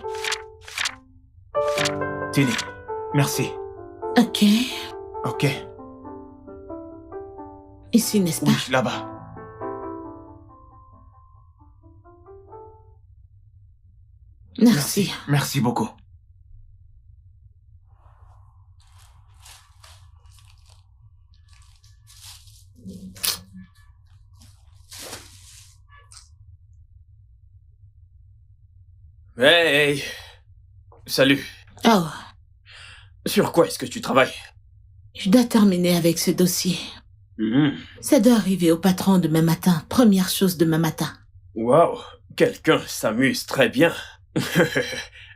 Tenez, merci. Ok. Ok, Ici, n'est-ce pas? oui, là-bas. Merci. Merci beaucoup. Hey! Salut. Oh, Sur quoi est-ce que tu travailles? je dois terminer avec ce dossier. Ça doit arriver au patron demain matin. Première chose demain matin. Waouh, quelqu'un s'amuse très bien.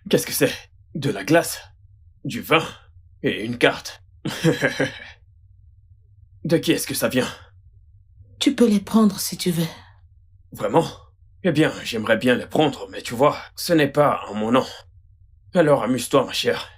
Qu'est-ce que c'est? De la glace, du vin et une carte. De qui est-ce que ça vient? Tu peux les prendre si tu veux. Vraiment? Eh bien, j'aimerais bien les prendre, mais tu vois, ce n'est pas en mon nom. Alors amuse-toi, ma chère.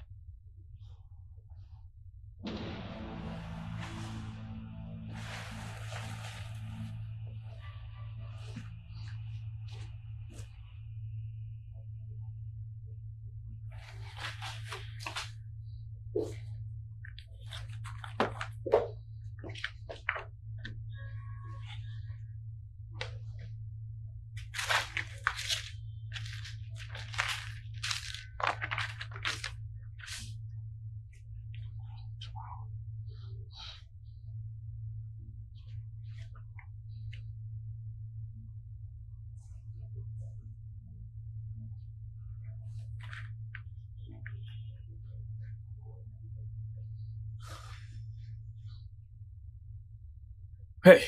Hey!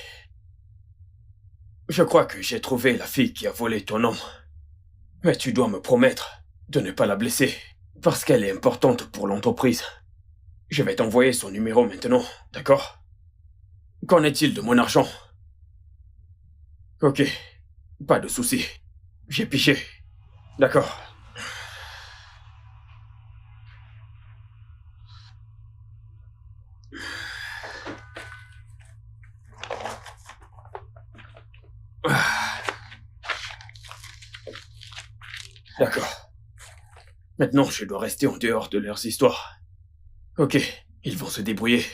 Je crois que j'ai trouvé la fille qui a volé ton nom. Mais tu dois me promettre de ne pas la blesser, parce qu'elle est importante pour l'entreprise. Je vais t'envoyer son numéro maintenant, d'accord? Qu'en est-il de mon argent? Ok, pas de souci. J'ai piché. D'accord. D'accord. Maintenant, je dois rester en dehors de leurs histoires. Ok, ils vont se débrouiller.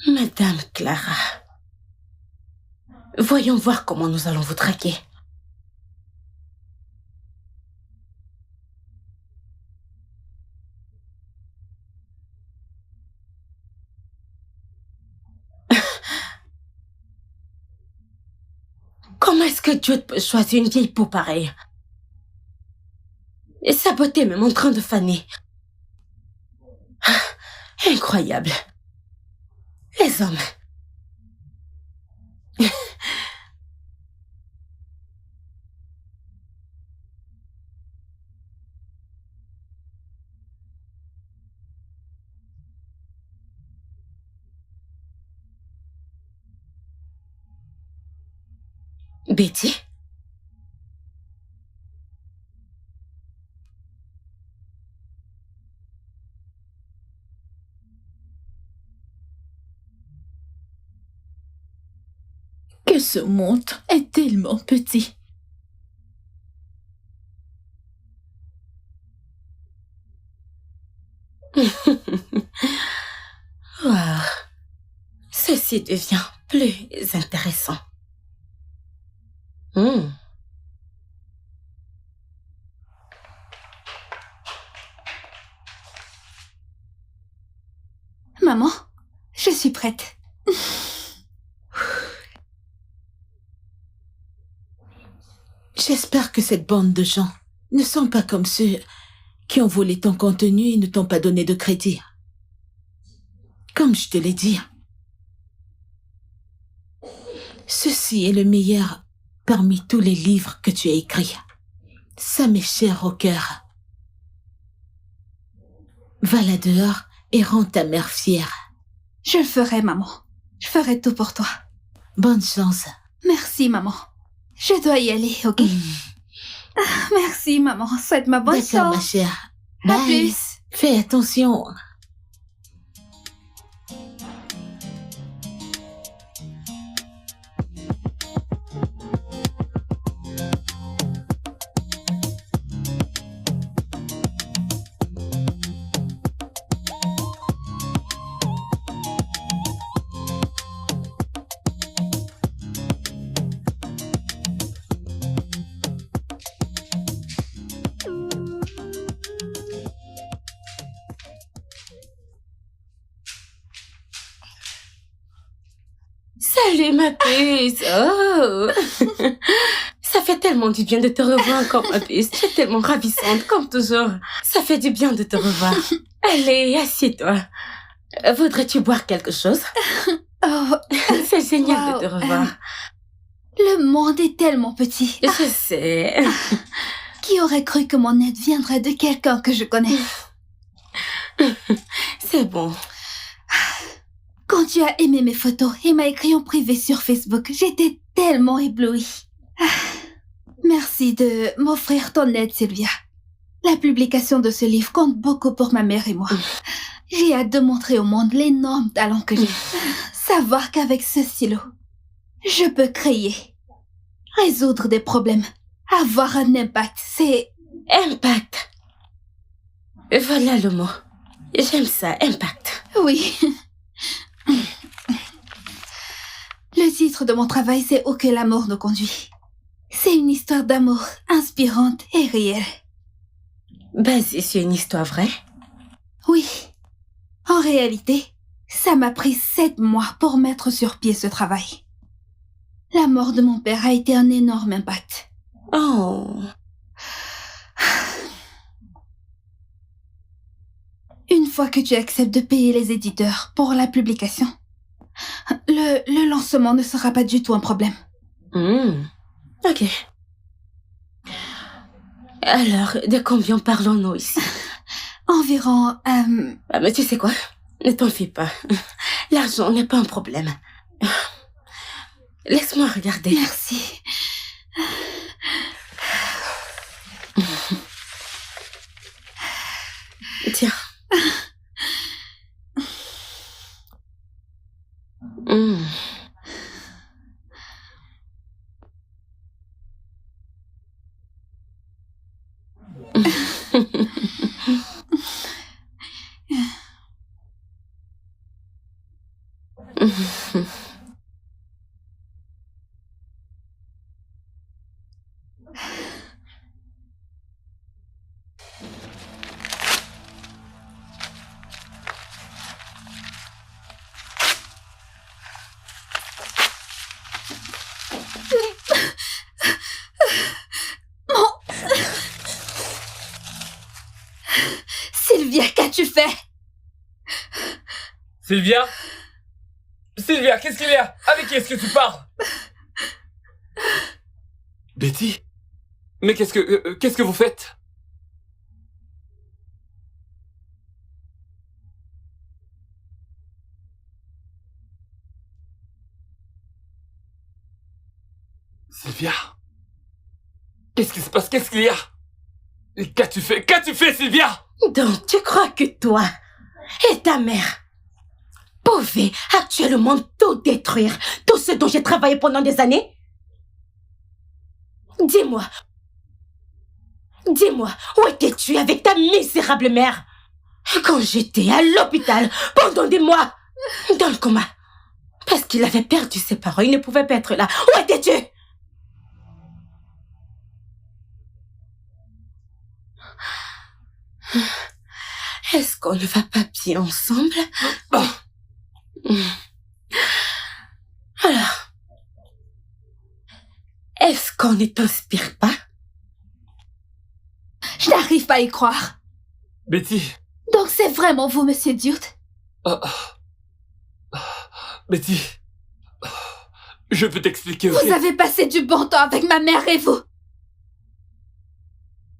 Madame Clara, voyons voir comment nous allons vous traquer. Comment est-ce que Dieu peut choisir une vieille peau pareille? Et sa beauté même en train de faner. Incroyable. Les hommes. Betty? Que ce monde est tellement petit. Wow. Ceci devient plus intéressant. Maman, je suis prête. J'espère que cette bande de gens ne sont pas comme ceux qui ont volé ton contenu et ne t'ont pas donné de crédit. Comme je te l'ai dit, ceci est le meilleur parmi tous les livres que tu as écrits. Ça m'est cher au cœur. Va là dehors et rends ta mère fière. Je le ferai, maman. Je ferai tout pour toi. Bonne chance. Merci, maman. Je dois y aller, ok? Merci, maman. Souhaite-moi bonne chance. D'accord, ma chère. À Bye. plus. Fais attention. Salut ma puce. Oh. Ça fait tellement du bien de te revoir encore ma puce. Tu es tellement ravissante comme toujours. Ça fait du bien de te revoir. Allez, assieds-toi. Voudrais-tu boire quelque chose? Oh, C'est génial wow. de te revoir. Le monde est tellement petit. Je sais. Qui aurait cru que mon aide viendrait de quelqu'un que je connais? C'est bon. Quand tu as aimé mes photos et m'as écrit en privé sur Facebook, j'étais tellement éblouie. Merci de m'offrir ton aide, Sylvia. La publication de ce livre compte beaucoup pour ma mère et moi. J'ai hâte de montrer au monde l'énorme talent que j'ai. Savoir qu'avec ce stylo, je peux créer, résoudre des problèmes, avoir un impact, c'est... Impact. Voilà le mot. J'aime ça, impact. Oui. Le titre de mon travail, c'est « Où que l'amour nous conduit ». C'est une histoire d'amour inspirante et réelle. Basée sur une histoire vraie? Oui. En réalité, ça m'a pris 7 mois pour mettre sur pied ce travail. La mort de mon père a été un énorme impact. Oh. Une fois que tu acceptes de payer les éditeurs pour la publication, le lancement ne sera pas du tout un problème. Ok. Alors, de combien parlons-nous ici? Environ... Ah, mais tu sais quoi? Ne t'en fais pas. L'argent n'est pas un problème. Laisse-moi regarder. Merci. Tiens. Sylvia, qu'as-tu fait? Sylvia? Sylvia, qu'est-ce qu'il y a? Avec qui est-ce que tu parles? Betty? Mais qu'est-ce que vous faites? Sylvia? Qu'est-ce qui se passe? Qu'est-ce qu'il y a? Qu'as-tu fait? Qu'as-tu fait, Sylvia? Donc, tu crois que toi et ta mère pouvaient actuellement tout détruire, tout ce dont j'ai travaillé pendant des années? Dis-moi, où étais-tu avec ta misérable mère quand j'étais à l'hôpital pendant des mois, dans le coma? Parce qu'il avait perdu ses parents, il ne pouvait pas être là. Où étais-tu? Est-ce qu'on ne va pas bien ensemble? Alors, est-ce qu'on ne t'inspire pas? Je n'arrive pas à y croire. Betty. Donc c'est vraiment vous, Monsieur Dude? Betty. Je peux t'expliquer, ok? Vous avez passé du bon temps avec ma mère et vous.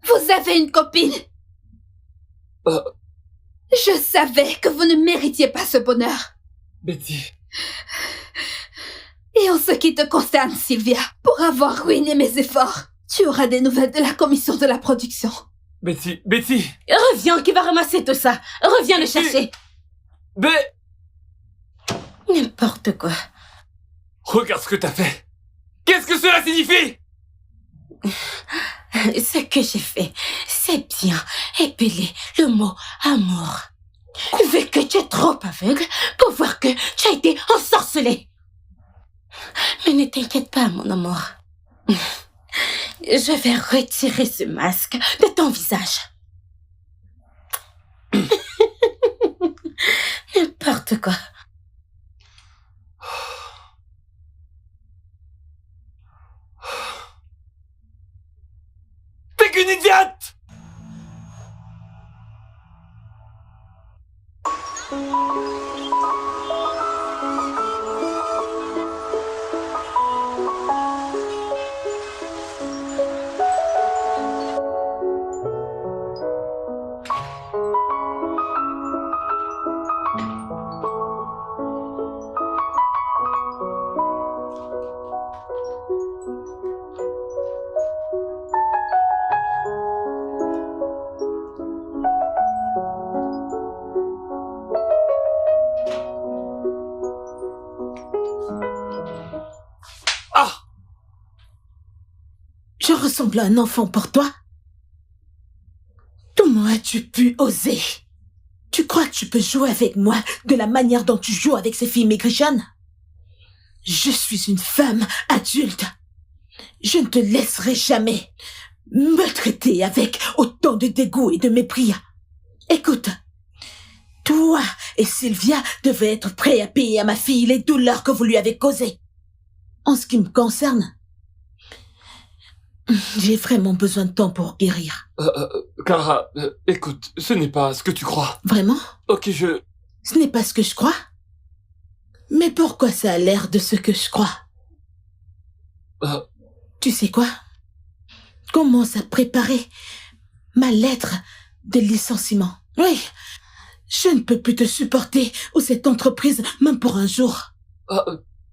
Vous avez une copine. Je savais que vous ne méritiez pas ce bonheur. Betty. Et en ce qui te concerne, Sylvia, pour avoir ruiné mes efforts, tu auras des nouvelles de la commission de la production. Betty. Reviens, qui va ramasser tout ça? Reviens le chercher. N'importe quoi. Regarde ce que t'as fait. Qu'est-ce que cela signifie? Ce que j'ai fait, c'est bien épeler le mot amour. Vu que tu es trop aveugle pour voir que tu as été ensorcelé. Mais ne t'inquiète pas, mon amour. Je vais retirer ce masque de ton visage. N'importe quoi. T'es qu'une idiote! Je ressemble à un enfant pour toi? Comment as-tu pu oser? Tu crois que tu peux jouer avec moi de la manière dont tu joues avec ces filles maigrichonnes? Je suis une femme adulte. Je ne te laisserai jamais me traiter avec autant de dégoût et de mépris. Écoute, toi et Sylvia devez être prêts à payer à ma fille les douleurs que vous lui avez causées. En ce qui me concerne, j'ai vraiment besoin de temps pour guérir. Clara, écoute, ce n'est pas ce que tu crois. Vraiment? Ok, Ce n'est pas ce que je crois? Mais pourquoi ça a l'air de ce que je crois? Tu sais quoi? Commence à préparer ma lettre de licenciement. Oui, je ne peux plus te supporter ou cette entreprise, même pour un jour.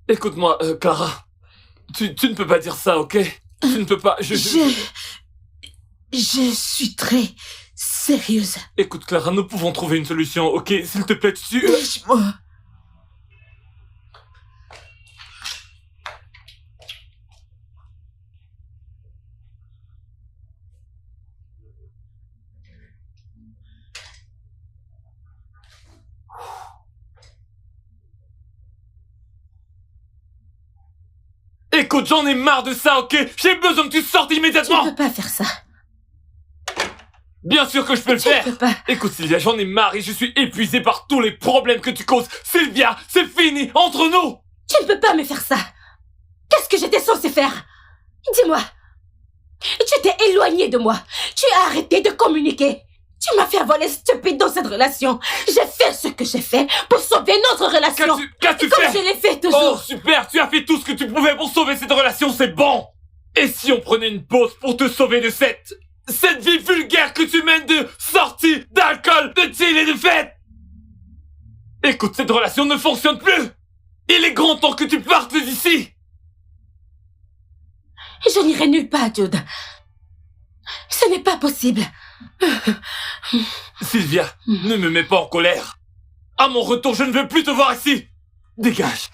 Écoute-moi, Clara. Tu ne peux pas dire ça, ok? Tu ne peux pas... Je suis très sérieuse. Écoute, Clara, nous pouvons trouver une solution, ok? S'il te plaît, Laisse-moi. Écoute, j'en ai marre de ça, ok? J'ai besoin que tu sortes immédiatement! Tu ne peux pas faire ça. Bien sûr que je peux le faire! Tu ne peux pas. Écoute, Sylvia, j'en ai marre et je suis épuisé par tous les problèmes que tu causes. Sylvia, c'est fini entre nous! Tu ne peux pas me faire ça. Qu'est-ce que j'étais censée faire? Dis-moi. Tu t'es éloigné de moi. Tu as arrêté de communiquer. Tu m'as fait avoir les stupides dans cette relation. J'ai fait ce que j'ai fait pour sauver notre relation. Qu'as-tu Comme fait? je l'ai fait toujours. Oh, super! Tu as fait tout ce que tu pouvais pour sauver cette relation, c'est bon! Et si on prenait une pause pour te sauver de cette vie vulgaire que tu mènes de sorties, d'alcool, de deal et de fêtes? Écoute, cette relation ne fonctionne plus! Il est grand temps que tu partes d'ici! Je n'irai nulle part, Jude. Ce n'est pas possible. Sylvia, ne me mets pas en colère. À mon retour, je ne veux plus te voir ici. Dégage.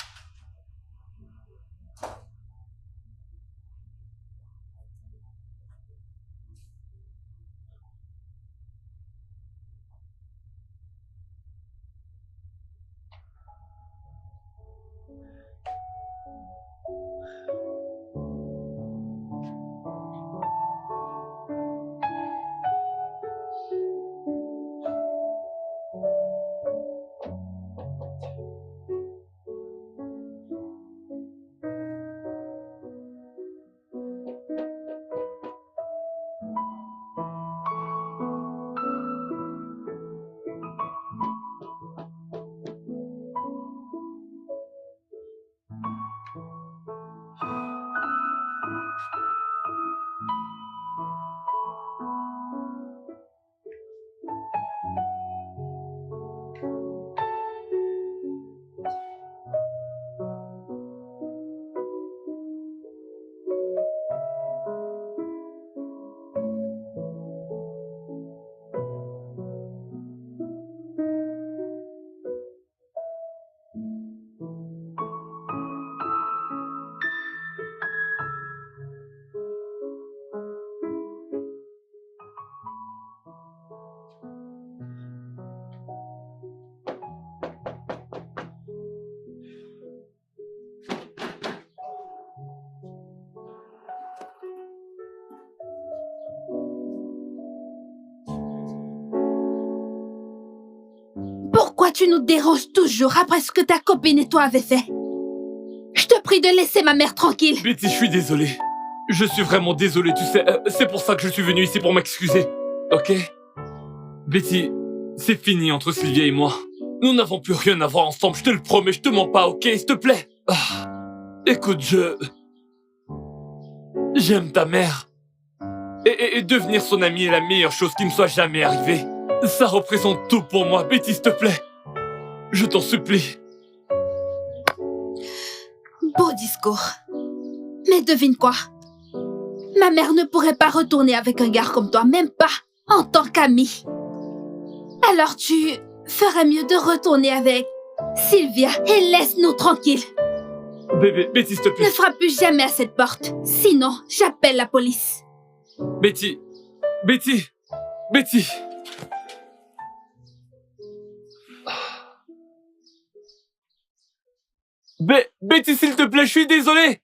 Pourquoi tu nous déranges toujours après ce que ta copine et toi avez fait? Je te prie de laisser ma mère tranquille. Betty, je suis désolé. Je suis vraiment désolé, tu sais. C'est pour ça que je suis venu ici pour m'excuser. Ok? Betty, c'est fini entre Sylvia et moi. Nous n'avons plus rien à voir ensemble, je te le promets, je te mens pas, ok? S'il te plaît. Écoute, j'aime ta mère. Et devenir son amie est la meilleure chose qui me soit jamais arrivée. Ça représente tout pour moi, Betty, s'il te plaît. Je t'en supplie. Beau discours. Mais devine quoi? Ma mère ne pourrait pas retourner avec un gars comme toi, même pas en tant qu'amie. Alors tu ferais mieux de retourner avec Sylvia et laisse-nous tranquilles. Bébé, Betty, s'il te plaît. Ne frappe plus jamais à cette porte, sinon j'appelle la police. Betty, Betty, Betty. Betty, s'il te plaît, je suis désolé.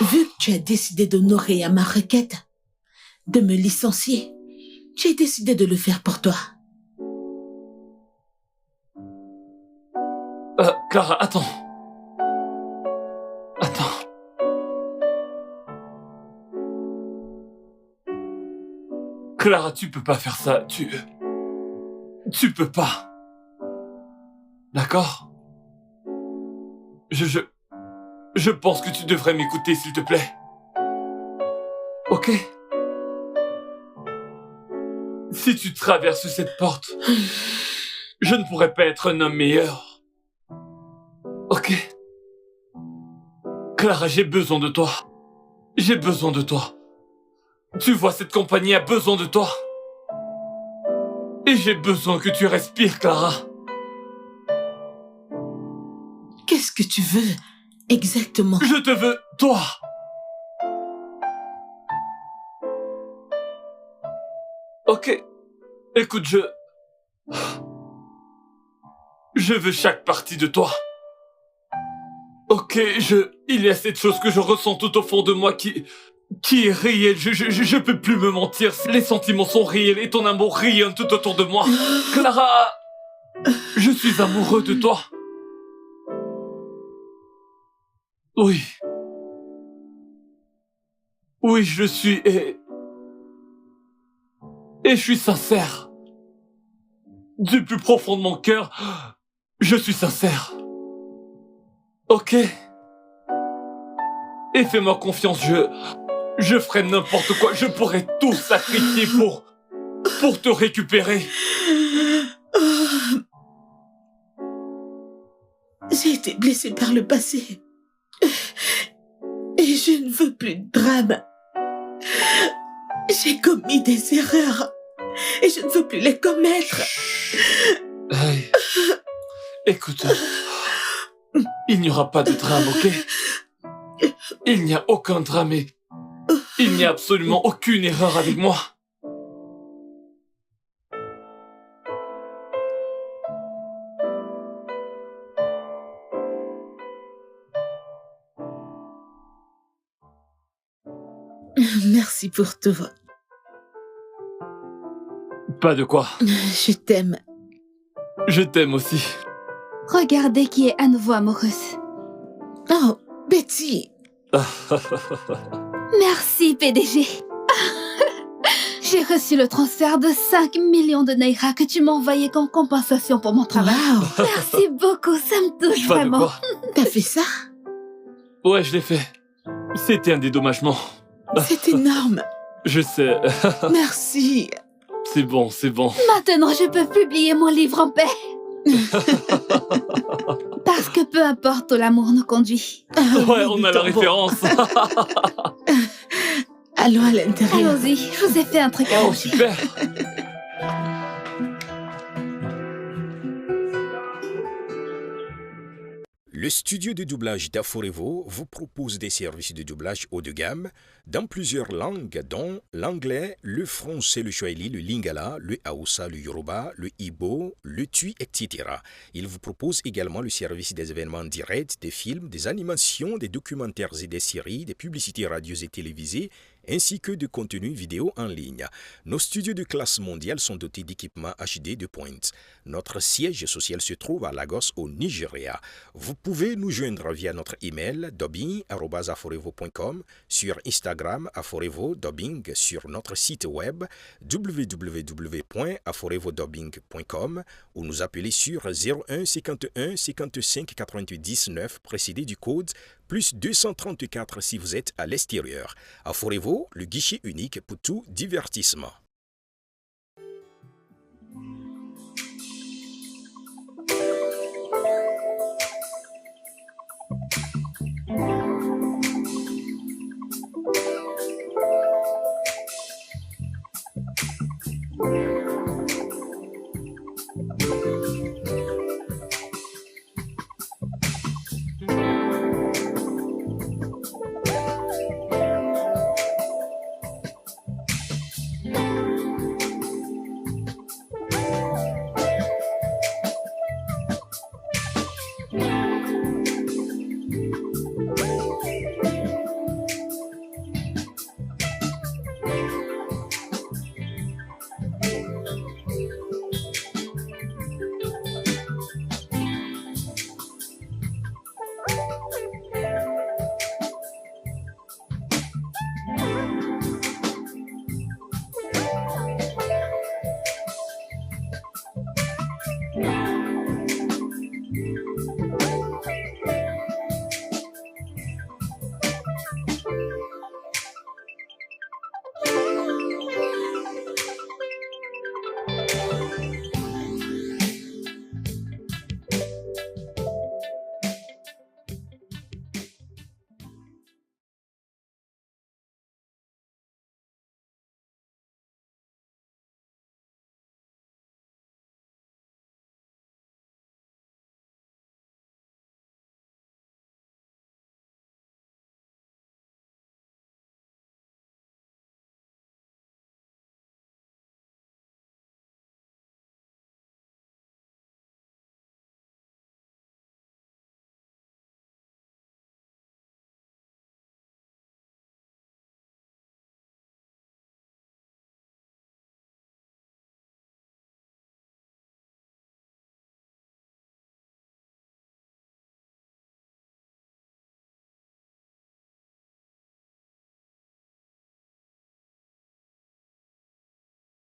Vu que tu as décidé d'honorer à ma requête, de me licencier, j'ai décidé de le faire pour toi. Clara, attends. Attends. Clara, tu peux pas faire ça. Tu peux pas. D'accord? Je pense que tu devrais m'écouter, s'il te plaît. Ok? Si tu traverses cette porte, je ne pourrais pas être un homme meilleur. Ok? Clara, j'ai besoin de toi. J'ai besoin de toi. Tu vois, cette compagnie a besoin de toi. Et j'ai besoin que tu respires, Clara. Qu'est-ce que tu veux exactement? Je te veux, toi. Ok. Écoute, je veux chaque partie de toi. Ok, il y a cette chose que je ressens tout au fond de moi qui est réelle. Je peux plus me mentir. Les sentiments sont réels et ton amour rayonne tout autour de moi. Clara, je suis amoureux de toi. Oui. Oui, je suis et je suis sincère. Du plus profond de mon cœur, je suis sincère. Ok? Et fais-moi confiance, je ferai n'importe quoi. Je pourrai tout sacrifier pour te récupérer. J'ai été blessée par le passé. Et je ne veux plus de drame. J'ai commis des erreurs. Et je ne veux plus les commettre. Hey. Écoute, il n'y aura pas de drame, ok? Il n'y a aucun drame et il n'y a absolument aucune erreur avec moi. Merci pour tout. Pas de quoi. Je t'aime. Je t'aime aussi. Regardez qui est à nouveau amoureuse. Oh, Betty. Merci, PDG. J'ai reçu le transfert de 5 millions de Naira que tu m'as envoyé comme compensation pour mon travail. Wow. Merci beaucoup, ça me touche Pas de vraiment. quoi. T'as fait ça? Ouais, je l'ai fait. C'était un dédommagement. C'est énorme. Je sais. Merci. C'est bon, c'est bon. Maintenant, je peux publier mon livre en paix. Parce que peu importe où l'amour nous conduit. Ouais, on a la référence. Allons à l'intérieur. Allons-y, je vous ai fait un truc à Oh, manger. super. Le studio de doublage d'Aforevo vous propose des services de doublage haut de gamme dans plusieurs langues, dont l'anglais, le français, le swahili, le lingala, le hausa, le yoruba, le igbo, le tui, etc. Il vous propose également le service des événements directs, des films, des animations, des documentaires et des séries, des publicités radio et télévisées, ainsi que de contenus vidéo en ligne. Nos studios de classe mondiale sont dotés d'équipements HD de pointe. Notre siège social se trouve à Lagos, au Nigeria. Vous pouvez nous joindre via notre email dubbing@aforevo.com, sur Instagram Aforevo Dubbing, sur notre site web www.aforevodubbing.com ou nous appeler sur 01 51 55 88 19 précédé du code plus 234 si vous êtes à l'extérieur. Aforevo, le guichet unique pour tout divertissement.